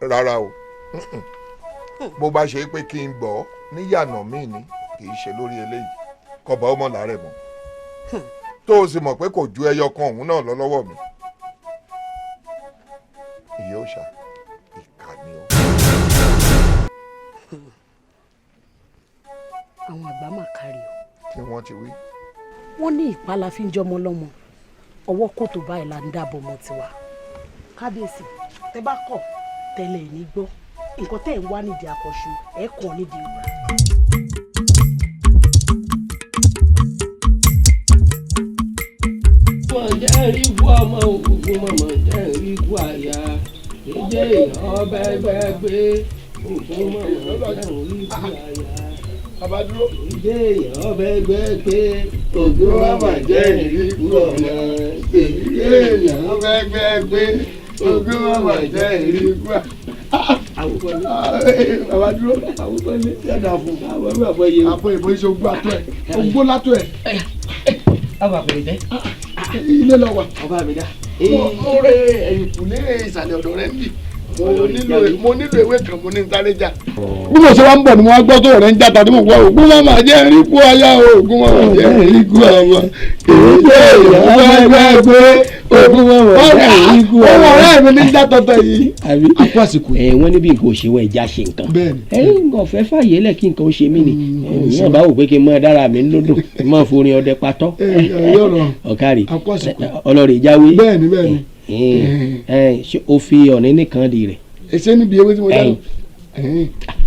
rárá o bó bá ṣe pé kí n gbọ́ níyànà míì ni kì í ṣe lórí eléyìí kọba ọmọ làárẹ̀ mọ́ tó o sì mọ̀ pé kò ju ẹyọ kan òun náà lọ lọ́wọ́ mi ìyá òòṣà ìkà ni o. àwọn àgbà máa kárí o. tí wọ́n ti wí. wọ́n ní ìpalà fi ń jọmọ lọ́mọ ọwọ́ kòtò báyìí la ń dáàbò mọ́ tiwa. kábíyèsí tẹ bá kọ̀ tẹ́lẹ̀ ní gbọ́ nǹkan tẹ́ ẹ̀ ń wá nídìí àkọ́ṣu ẹ̀ kàn nídìí ìwà. mọ̀ jẹ́ rí bú ọmọ ògùn mọ̀ jẹ́ rí bú àyà ìjẹ́ èèyàn bẹ́gbẹ́gbé ògùn mọ̀ jẹ́ rí bú àyà. Abadúró. ìjẹ́ èèyàn bẹ́gbẹ́gbé ògùn mọ̀ jẹ́ rí bú ọmọ ìjẹ́ èèyàn bẹ́gbẹ́gbé ògùn mọ̀ jẹ́ rí bú àyà. Abadúró. àwùjọ yàtọ̀ fún àwọn ẹgbẹ́ àbọ̀ yẹn. àbọ̀ ìbò iṣẹ́ ogbó àtọ́ ẹ̀ ogbó látọ̀ ẹ̀. àwọn àpèrè jẹ́. ilé lọ wà. ọba mi dá. mo rẹ ẹ̀yìn kù ní ìsàlẹ̀ ọ̀dọ̀ rẹ̀ ń bì mo nílò ewé kan mo ní sáré jà. bí mo ṣe wá ń bọ̀ ni mo wá gbọ́ tó rẹ̀ ń jà tàbí mo gbọ́ ògún màmá jẹ́ rí kú aya o ògún màmá jẹ́ rí kú ọmọ èyí jẹ́ ìyàwó gbé ògún màmá jẹ́ rí kú ọmọ. ọmọ ọ̀rẹ́ mi ní jà tọ́tọ̀ yìí. àbí àpò àsìkò wọ́n níbi nǹkan òṣèwọ̀ ẹja ṣe nǹkan. nǹkan ọ̀fẹ́ fàyè lẹ̀ kí nǹkan ó ṣe mí ni ìyẹn bá wò pé kí n mọ dára mi lódò kí n mọ forin ọdẹ patọ́. ọ̀kárì ọlọ́rẹ̀ jáwé. bẹ́ẹ̀ni bẹ́ẹ̀ni. ṣé o fi ọ̀nì nìkan di rẹ̀. èsè níbi ewé tí mo dáná.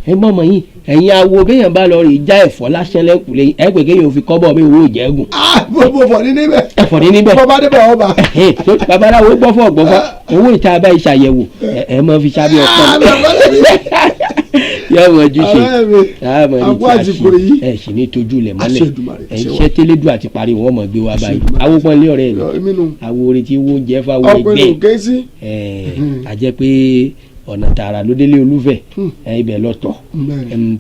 ẹ mọ̀mọ́ yín ẹ̀yin awo béèyàn bá lọ rí já ẹ̀fọ́ lásán lẹ́kùn lẹ́yìn ẹ pé kéèyàn fi kọ́bọ̀ mi owó ìjẹ́gùn. mo fọ̀ ní níbẹ̀. ẹ̀fọ́ ní níbẹ̀. bọ́bá débẹ̀ ọba. babaláwo gbọ́fọ̀ gbọ́fọ̀ owó ìta bá ìṣàyẹ̀wò ẹ mọ̀ fi sábẹ́ ọ̀pọ̀ yẹ mọ̀ ju ṣe àpò àsìkò yìí ẹ sì ní tójú lẹ̀ mọ́lẹ̀ ẹ ṣẹ́ tẹ́lẹ́dù àti parí wọn mọ̀ gbé wá báyìí awopọ̀ ilé ọ̀rẹ́ mi awo orin tí wọ́n jẹ́ fáwọn ẹgbẹ́ a jẹ́ pé ọ̀nà tààrà ló délé olúfẹ̀ ibẹ̀ lọ́tọ̀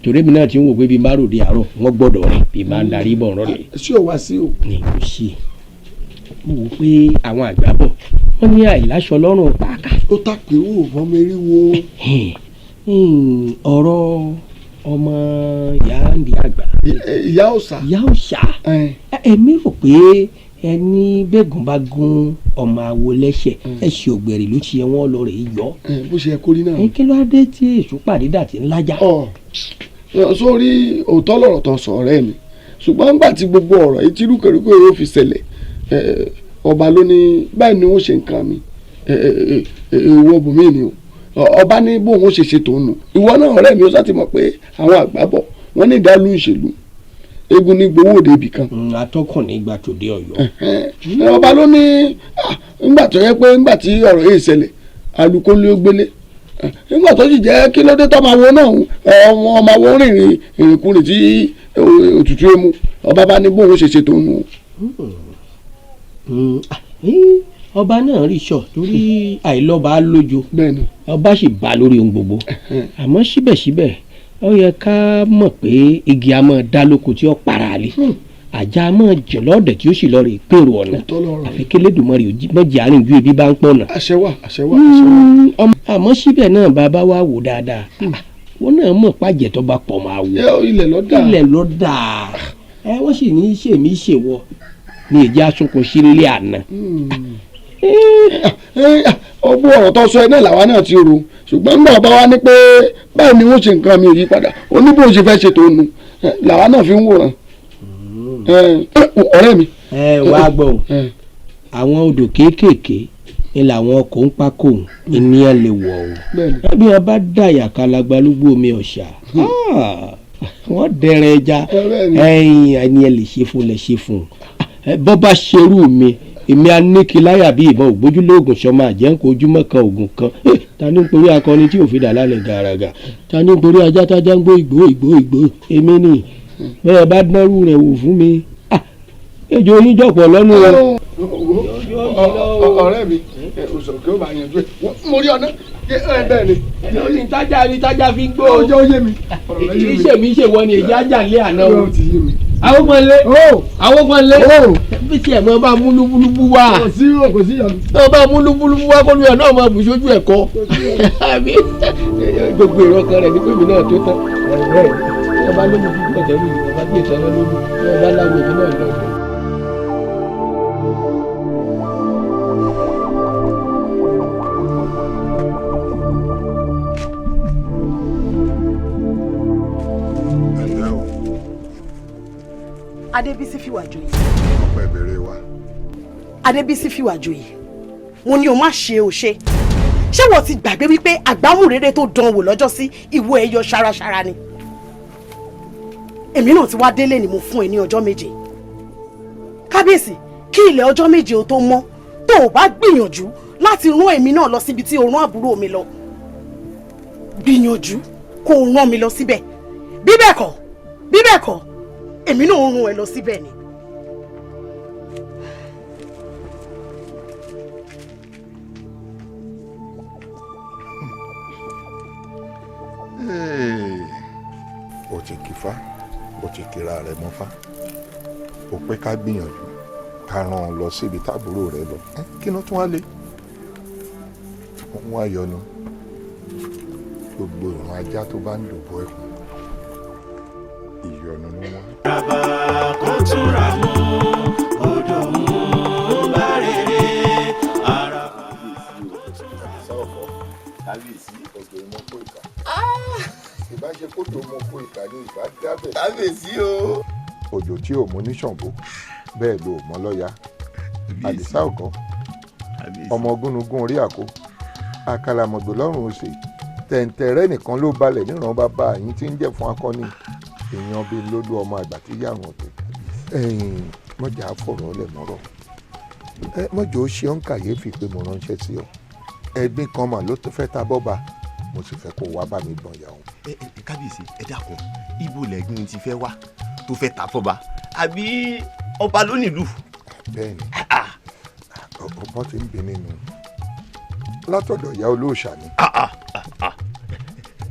torí mi náà ti ń wò pé bí n bá ròde àárọ̀ wọ́n gbọ́dọ̀ rẹ̀ bí n bá ń darí bọ̀ ọ̀rọ̀ rẹ̀. ṣé o wá sí o. ní kò sí mo wò pé àwọn àgbà bọ̀ wọ́n ní àìláṣọ lọ́rùn pàákà. ó tàpé wò wọ́n mérí wo. ọ̀rọ̀ ọmọ ìyá ndí àgbà. ìyá òòṣà. ìyá òòṣà èmi rò pé ẹni bẹ́gùn bá gún ọmọ àwo lẹ́sẹ̀ ẹ̀sìn ògbẹ̀rì ló ti yẹ wọ́n lọ rè é yọ. bó ṣe kó rí náà. kí ló á dé tí èṣù pàdé dàtí ńlájà. sórí òótọ́ lọ̀rọ̀ tó sọ ọ̀rẹ́ mi ṣùgbọ́n nígbà tí gbogbo ọ̀rọ̀ yìí tí rúkèrúkè yóò fi ṣẹlẹ̀ ọba ló ní báyìí ni wọ́n ṣe nǹkan mi ìwọ bùnmí ni o ọba ní bóun ó ṣe ṣe tòun nù ìwọ náà ọ̀rẹ́ mi ó sá ti mọ̀ pé àwọn àgbà bọ̀ wọ́n ní ìdálù ìṣèlú egun ní gbowó òde ibì kan. atọ́kùn nígbà tó dé Ọ̀yọ́. ọba ló ní ńgbà tó yẹ pé ńgbà tí ọ̀rọ̀ yìí ṣẹlẹ̀ alukó ló gbélé nígbà tó sì jẹ́ kí ló dé tó máa wo náà ọmọ máa wo rìnrìn ìrìnkúrìn tí òtútù emu ọba bá ní bóun ṣe ṣe tó nù. ọba náà rí sọ torí àìlọ́ba lójo ọba sì bá lórí ohun gbogbo àmọ́ síbẹ̀síbẹ̀ ó yẹ ká mọ̀ pé igi a máa dá lóko tí ó para lé àjà máa jẹ lọ́ọ̀dẹ̀ kí ó sì lọ rè pèrò ọ̀nà àfi k'Elédùmarè mọ̀jì àárín ju ebi bá ń pọ̀nà. àṣẹ wà. àmọ́ síbẹ̀ náà bàbá wa wò dáadáa wọn náà mọ̀ pàjẹ́ tó bá pọ̀ máa wò. ilẹ̀ lọ́dà wọ́n sì ní sèmi ṣèwọ ní ìjà sunkún sílé àná. ọgbọ́n ọ̀rọ̀ tó sọ ẹ náà làwa náà ti rò ṣùgbọ́n nígbà bá wa ní pé báyìí ni wọ́n ṣe nǹkan mi ò yí padà oníbò ṣe fẹ́ ṣètò ònu làwa náà fi ń wòran. ọ̀rẹ́ mi. wàá gbọ́ àwọn odò kéékèèké ni làwọn ọkọ̀ ń pákó ènìyàn lè wọ̀ ọ́ bí wọ́n bá dàyà kalagba lógbó omi ọ̀sà wọ́n dẹrẹ ẹja ènìyàn lè ṣe fún bọ́ bá ṣerú mi èmi aníkìláyà bí ìbọn ògbójúlé oògùn sọmọ àjẹǹkó ojúmọ́ kan oògùn kan ta ní nítorí akọni tí òfin dà lálẹ́ gàràgà ta ní nítorí ajá tájá ń gbó ìgbó èmi ni bẹ́ẹ̀ bá dánrú rẹ̀ wò fún mi ejò oníjọpọ̀ lọ́nu rẹ̀. ọ̀rẹ́ mi òṣòkè ó bá yanjú ẹ̀ mo rí ọ̀nà bẹ́ẹ̀ ni. ní tájà fi ń gbó. ọjọ́ ó yé mi. iṣẹ́ mi ṣe wọ ni èyí ajá lé àná o. àwọn kan lé bí tiẹ̀ mọ́ bá múlúbúlúbú wá. kò sí yọ̀nù. tó bá múlúbúlúbú wá kó lóyún náà máa bù sójú ẹ̀ kọ́. gbogbo èrò ọkàn rẹ̀ ní pèmí náà tó tán. ẹ bá lómi fún ọ̀tẹ̀rù yìí ẹ bá gbé ìtàn lómi ẹ bá lágbo ìdí náà lọ. Adébísí fìwà joyè. ọpẹ́ ìbéèrè wa. Adébísí fìwà joyè mo ní o má ṣe o ṣe ṣé wọ́n ti gbàgbé wípé àgbámúrere tó dán wò lọ́jọ́ sí ìwọ ẹ̀ yọ ṣaraṣara ni èmi náà ti wá délé ni mo fún ẹ ní ọjọ́ méje kábíyèsí kí ilẹ̀ ọjọ́ méje o tó mọ́ tó o bá gbìyànjú láti rán èmi náà lọ síbi tí o rán àbúrò mi lọ gbìyànjú kó o rán mi lọ síbẹ̀ bí bẹ́ẹ̀ kọ́ èmi náà ń rún ẹ lọ síbẹ̀ ni. o ti kífá o ti kíra rẹ mọ́fá o pé ká gbìyànjú ká rán ọ lọ síbi táàbúrò rẹ lọ kí ló tún wá lé wọn wá yọnu gbogbo ìran ajá tó bá ń dòbò ẹkùn ìyọnu ni wọn. Bàbá kò túnra mú odò mú bá rere ara. kábíyèsí ọ̀dọ̀ ìmọ̀kó ìka. ìbáṣe kótó mọ̀kó ìka ní ìbá dábẹ̀. kábíyèsí o. òjò tí ò mú ní Ṣàngó bẹ́ẹ̀ ló mọ́ lọ́ya àdìsá ọ̀kan ọmọ gúnugún orí àkó àkàlàmọ̀gbò lọ́rùn òsè tẹ̀ǹtẹ̀rẹ́ nìkan ló balẹ̀ níran bàbá yín tí ń jẹ́ fún akọni èèyàn bíi lódú ọmọ àgbà tí yàrá ọ̀tẹ̀ mọ̀jà fọ̀rọ̀ lẹ̀ mọ́rọ̀ mọ̀jà ó ṣe ọ́n kàyéfì pé mo ránṣẹ́ sí ọ ẹ̀gbin kan mà ló tó fẹ́ ta bọ́ba mo sì fẹ́ kó wá bá mi gbọ̀n yà ó. kábíyèsí ẹ dákun ibo lẹ́gbin ti fẹ́ wá tó fẹ́ ta fọ́ba àbí ọba ló nílùú. bẹ́ẹ̀ni ọgbọ́n ti ń bí nínú látọ̀dọ̀ ìyá olóòṣà ni.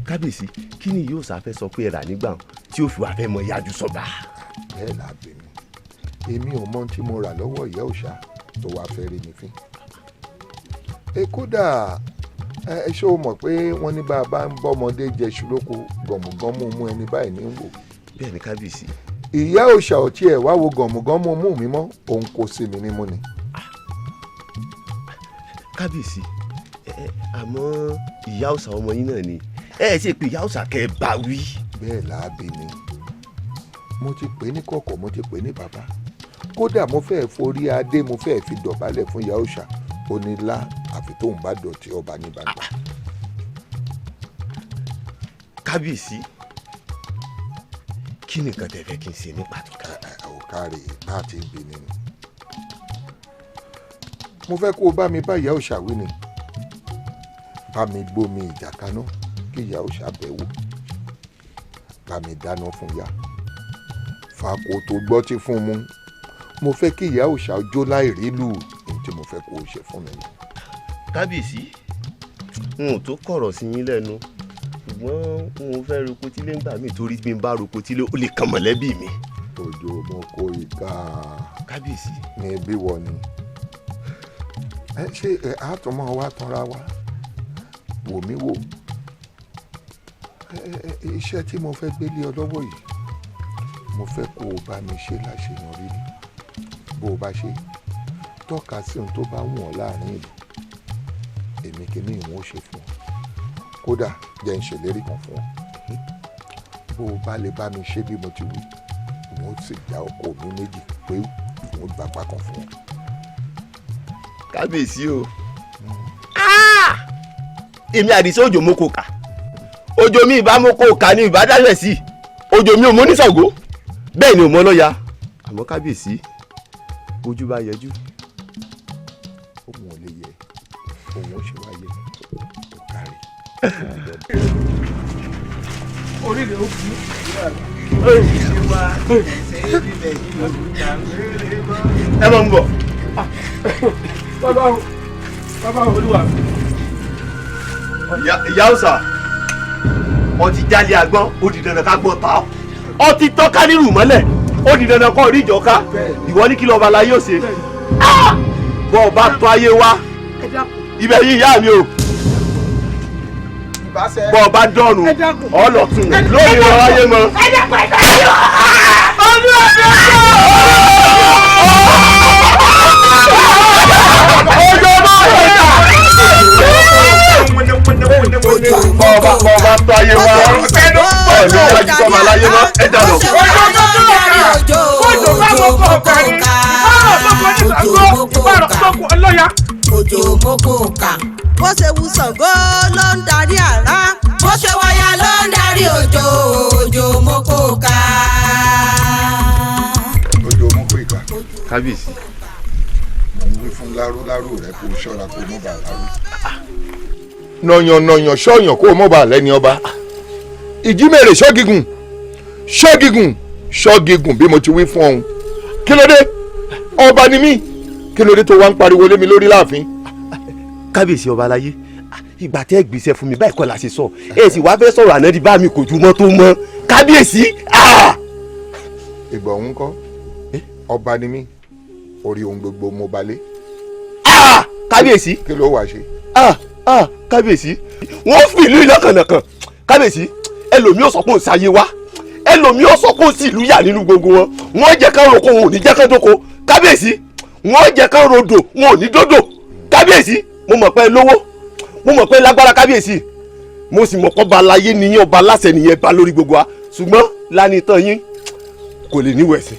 kábíyèsí kí ni yóò sáfẹ́ sọ pé ẹ̀rà nígbà tí ó fi wá fẹ́ mọ yájú sọ́ba. bẹ́ẹ̀ là bẹ̀ mí èmi ò mọ tí mo rà lọ́wọ́ ìyá òòṣà tó wàá fẹ́ rí mi fín. kódà ṣé o mọ̀ pé wọ́n ní bá a bá ń bọ́mọdé jẹ iṣu lóko gọ̀mùgọ́mù mú ẹni báyìí ní wò. bẹ́ẹ̀ ni kábíyèsí. ìyá òòṣà ò tiẹ̀ wá wo gọ̀mùgọ́mù mú mi mọ́ òun kò sí mi ní mú ni. kábíyèsí àmọ́ ìyá òòṣà ọmọ yín náà ni ẹ ṣe pé ìyá òòṣà kẹ́ ẹ bá wí. bẹ́ẹ̀ làábì ni mo ti pè ní kọ̀kọ̀ mo ti pè ní bàbá kódà mo fẹ́ẹ́ forí adé mo fẹ́ẹ́ fi dọ̀bálẹ̀ fún ìyá òòṣà ó ní lá àfi tóun bá dọ̀tí ọba ní bàbá. kábíyèsí kí ni nǹkan tẹ́ fẹ́ kí n ṣe ní pàtó. ọ̀kárẹ̀ bá a ti ń bí nínú mo fẹ́ kó o bá mi bá ìyá òòṣà wí ni bá mi gbómi ìjà kaná kí ìyá òòṣà bẹ̀ wò bá mi dáná fún ya fàkó tó gbọ́ tí fún mu mo fẹ́ kí ìyá òòṣà jó láì rí lù ní tí mo fẹ́ kó o ṣe fún mi. kábíyèsí n ò tó kọ̀rọ̀ sí yín lẹ́nu ṣùgbọ́n n ò fẹ́ roko tílé ńgbà míì torí bí n bá roko tílé ó lè kàn mọ̀lẹ́bí mi. òjò mo kó ìka. kábíyèsí. ní ẹbí wọ ni ṣé àtúmọ̀ wa tanra wa wò mí wò iṣẹ́ tí mo fẹ́ gbélé ọ lọ́wọ́ yìí mo fẹ́ kó o bá mi ṣe láṣeyọrí ni bó o bá ṣe tọ́ka sí ohun tó bá wù ọ́ láàrin ìlú èmi kìíní ìwọ̀n ó ṣe fún ọ kódà jẹ́ ń ṣèlérí kan fún ọ bó o bá lè bá mi ṣe bí mo ti wí ìwọ̀n ó sì já oko mi méjì pé ìwọ̀n ó gbapá kan fún ọ. kábíyèsí o èmi àdìsẹ́ òjò mo kò kà òjò mi ìbá mo kò kà ní ìbá dáṣẹ̀ sí òjò mi ò mọ oníṣàngó bẹ́ẹ̀ ni ò mọ lọ́ya àmọ́ kábíyèsí ojú bá yẹjú òun ò lè yẹ òun ò ṣe wá yẹ kó kárí. orí rẹ̀ ó kú. ẹ mọ̀ ń bọ̀. bàbá olúwa. ìyá ọ̀sà ọtí jálẹ̀ àgbọ̀n ó di dandan ká gbọ́ ta ọtí tọ́ka nírù mọ́lẹ̀ ó di dandan kọ́ orí ìjọka ìwọ ní kí lọ́ọ́ bala yóò ṣe bọ́ ọ bá tọ́ ayé wá ibẹ̀ yìí ìyá mi o bọ́ ọ bá dọ́ọ̀nù ọlọ́tún lórí ọ̀rọ̀ ayé mọ́. Bọ́ọ̀bá tó ayé wa ọ̀ọ́lù ìwájú kọ́ máa láyé mọ́ ẹja lọ. òjò bá mọ kó kà ní òjò mọ́kò kà bó ṣe wù Ṣàngó ló ń darí àrá bó ṣe wáyà ló ń darí òjò òjò mọ́kò kà. òjò mọ́kò ìkà. kábíyèsí. mo ń wí fún láró rẹ kó ṣọ́ra kó mọ́ bàa láró. nọ̀yàn ṣọ́yàn kó mọ́ bàa lẹ́ni ọba. ìjímèrè ṣọ́gígùn bí mo ti wí fún ọ̀hún. kí ló dé ọba ni mí kí ló dé tó wá ń pariwo lé mi lórí láàfin. kábíyèsí ọba aláyé ìgbà tẹ́ gbèsè fún mi báyìí kọ́ la ṣe sọ ẹ sì wá fẹ́ sọ̀rọ̀ ànádi bá mi kò ju mọ́ tó mọ́ kábíyèsí. ìgbà òun kọ́ ọba ni mí orí ohun gbogbo mo balẹ̀. kábíyèsí. kí ló wàá ṣe. kábíyèsí wọ́n fi ìlú ìlọ́kànnàkàn kábíyèsí ẹlòmíì ó sọ pé ó ṣayé wá ẹlòmíì ó sọ pé ó sì ìlú yà nínú gbogbo wọn wọ́n jẹ́ ká roko wọn ò ní jẹ́ ká dóko kábíyèsí wọ́n jẹ́ ká rodò wọn ò ní dódò kábíyèsí mo mọ̀ pé lówó mo mọ̀ pé lágbára kábíyèsí mo sì mọ̀ pé ọba aláyé nìyẹn ọba aláṣẹ nìyẹn bá lórí gbogbo wa ṣùgbọ́n lánìí tán yín kò lè níwọ̀ ẹ̀sìn.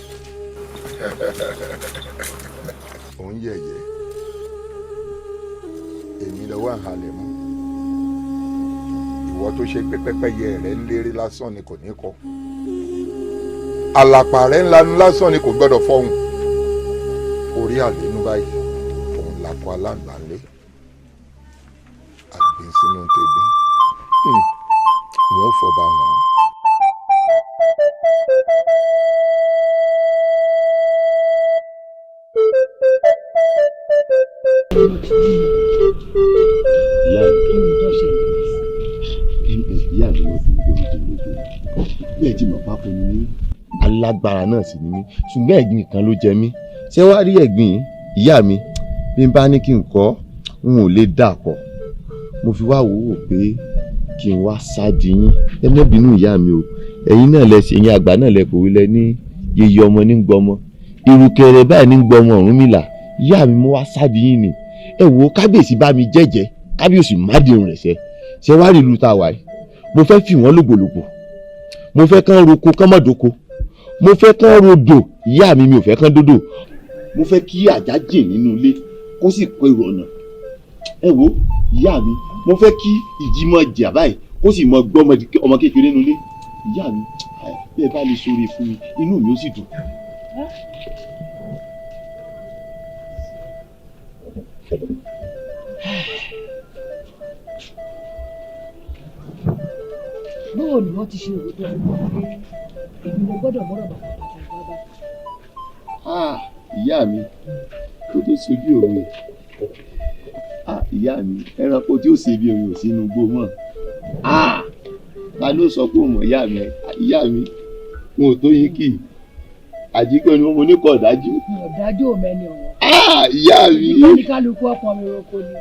òun yẹ̀yẹ́ èmi lọ́wọ́ àhàlẹ̀ mú ìwọ tó ṣe pé pẹ́pẹ́yẹ rẹ̀ ń lérí lásán ni kò ní kọ àlàpà rẹ̀ ńlanu lásán ni kò gbọ́dọ̀ fọhùn orí àlénú báyìí òun làkọ aláǹgbá ńlé àgbìn sínú tèmi wọn ò fọba wọn. ìyá mi ló fi lójú bẹ́ẹ̀ tí mo bá fún mi ní alágbára náà sì ni mí ṣùgbọ́n ẹ̀gbin kan ló jẹ mí ṣé wàá rí ẹ̀gbin ìyá mi bí n bá ní kí n kọ́ n ò lè dà pọ̀ mo fi wá wò ó pé kí n wá ṣáàdì yín ẹ má bínú ìyá mi o ẹ̀yin náà lẹ ṣe ẹ̀yin àgbà náà lẹ kòwé lẹ ní yeye ọmọ ní gbọmọ ìrùkẹ̀rẹ̀ báyìí ní gbọmọ Ọ̀rúnmìlà ìyá mi mo wá ṣáàdì yín ni ẹ wò ó kábíyèsí bá mi jẹ́jẹ́ kábíyèsí má dèrò rẹ̀ ṣe wá rí ìlú tá a wà yìí mo fẹ́ fi wọ́n lògbòlògbò mo fẹ́ kán roko kán má doko mo fẹ́ kán rodò ìyá mi ò fẹ́ kán dódò mo fẹ́ kí àjà jìn nínú ilé kó sì kó èrò ọ̀nà ẹ wo ìyá mi mo fẹ́ kí ìjì mọ jà báyìí kó sì mọ gbọ́ ọmọ kékeré nínú ilé ìyá mi bẹ́ẹ̀ bá lè ṣoore fún mi inú mi ó sì dùn. báwo ni wọ́n ti ṣe òwò tó ń bọ̀ pé èmi mo gbọ́dọ̀ mọ́rọ̀ bàbá bàbá. ìyá mi kó tó sojú òwe ìyá mi ẹranko tí ó ṣe bí orin ò sínú igbó mọ́ ta ló sọ pé òun ìyá mi n ò tó yín kì àjíkẹ́ ni mo ní kọ̀ dájú. ọ̀dájú ò mẹ́ni ọ̀wọ́. Ìyá mi. ìgbẹ́ ní kálukú ọpọn mi roko ni.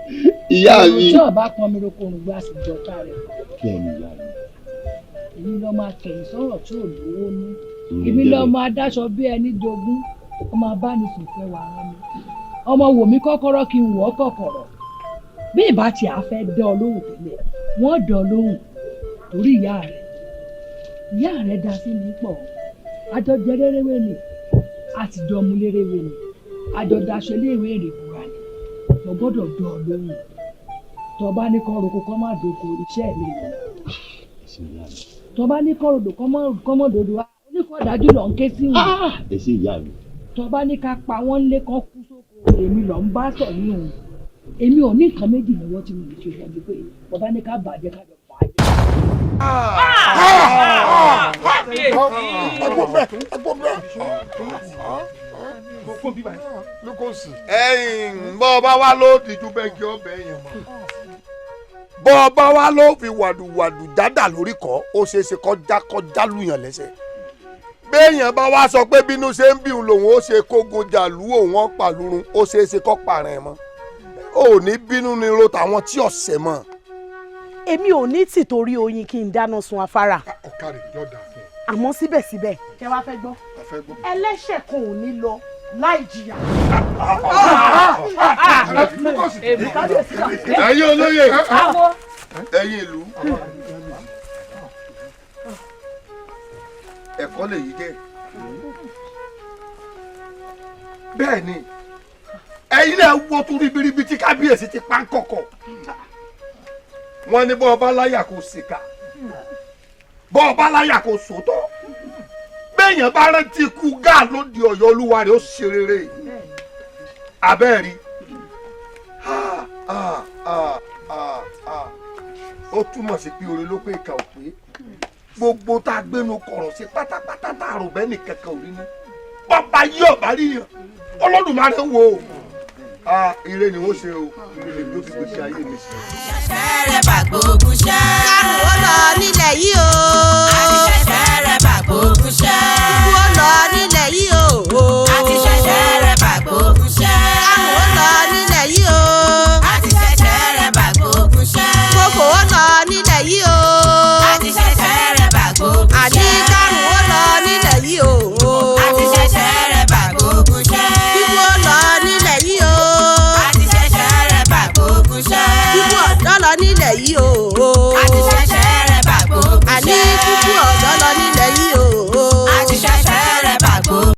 Ìyá mi. tí ọba pọn mi roko òrùn gbà sí ìjọba rẹ̀. kí ẹ ní ìyá mi. èmi lọ máa kẹ̀yìn sọ̀rọ̀ tí ò lówó ní. èmi lọ máa dáṣọ bí ẹni jogún ọmọ abánisùn fẹ́ wà rán mi. ọmọ wò mí kọ́kọ́rọ́ kí n wọ̀ ọ́ kọ̀kọ̀rọ̀. bí ìbá tí a fẹ́ dán ọ lóhùn tẹ́lẹ̀ wọ́n dán ọ lóhùn torí ìyá rẹ̀ dá sí mi pọ̀ àjọ jẹ rérewé ni àtijọ́ mu lérewé ni àjọ daṣọ iléèwé èrèkúra ni mo gbọ́dọ̀ dán ọ lóhùn tọba ní kọ́ roko kọ́ má doko iṣẹ́ mi lọ tọba ní kọ́ rodò kọ́ mọ́ dodo wa oníkọ́ dájú lọ ń ké sí wọn. ẹ ṣe ìyá mi. tọba ní ká pa wọ́n lé kán kú sóko èmi lọ ń bá sọ ní òun èmi ò ní nǹkan méjì lọ́wọ́ tí mo lè ṣe fún ọ pé bàbá ní ká bàjẹ́ ká lọ fà á jẹ. bọ́ ọba wa ló dìjú bẹ́ẹ̀ kí ọbẹ̀ yẹn mọ́ bọ́ ọba wa ló fi wàdùwàdù jádà lórí kọ́ ó ṣeé ṣe kọjá lùyàn lẹ́sẹ̀ béèyàn bá wá sọ pé bínú ṣe ń bí òun lòun ó ṣe kógun jàlú òun ọ̀pàlùrun ó ṣeé ṣe kọ́ pààrọ̀ ẹ̀ mọ́ ò ní bínú ni ro tàwọn tí ọ̀sẹ̀ mọ́. èmi ò ní tì torí oyin kí n dáná sun afárá. ọ̀kadì yóò dà fún ọ. àmọ́ síbẹ̀síbẹ̀ kẹ wá fẹ́ gbọ́ ẹlẹ́ṣẹ̀ kan ò ní lọ láì jìyà. ẹ̀yin olóyè ẹ̀yin ìlú ẹ̀kọ́ lè yí jẹ́ bẹ́ẹ̀ ni ẹ̀yin náà wo tún ribiribi tí kábíyèsí ti pa ń kọ̀kọ̀ wọ́n ní bọ́ ọba láyà kò ṣìkà bọ́ ọba láyà kò sòótọ́ béèyàn bá rántí ikú gáà lóde Ọ̀yọ́ olúwa rẹ̀ ó ṣe rere abẹ́ẹ̀rí ó túmọ̀ sí pé oore ló pé ìkà ò pé gbogbo tá a gbénu kọ̀rọ̀ sí pátápátá tá a rò bẹ́ẹ̀ nìkan kan ò rí ní bàbá yí ọ̀bá rí yàn Olódùmarè wò ó ire ni wọ́n ṣe o ire ni ó fi gbèsè ayé mi sí. ṣẹ̀ṣẹ̀rẹ̀ bàgbógun ṣẹ́. kárùn ó lọ nílẹ̀ yìí o. àti ṣẹ̀ṣẹ̀rẹ̀ bàgbógun ṣẹ́. kú ó lọ nílẹ̀ yìí o. àti ṣẹ̀ṣẹ̀rẹ̀ bàgbógun ṣẹ́. kárùn ó lọ nílẹ̀ yìí o. àti ṣẹ̀ṣẹ̀rẹ̀ bàgbógun ṣẹ́. kókò ó lọ nílẹ̀ yìí o. àti ṣẹ̀ṣẹ̀rẹ̀ bàgbógun ṣẹ́. àní kárùn ó lọ nílẹ̀ yìí o. àti ṣẹ̀ṣẹ̀rẹ̀ bàgbógun ṣẹ́. kíkú ó lọ nílẹ̀ yìí o. àti ṣẹ̀ṣẹ̀rẹ̀ bàgbógun ṣẹ́. kíkú ọ̀dọ́ lọ nílẹ̀ yìí o.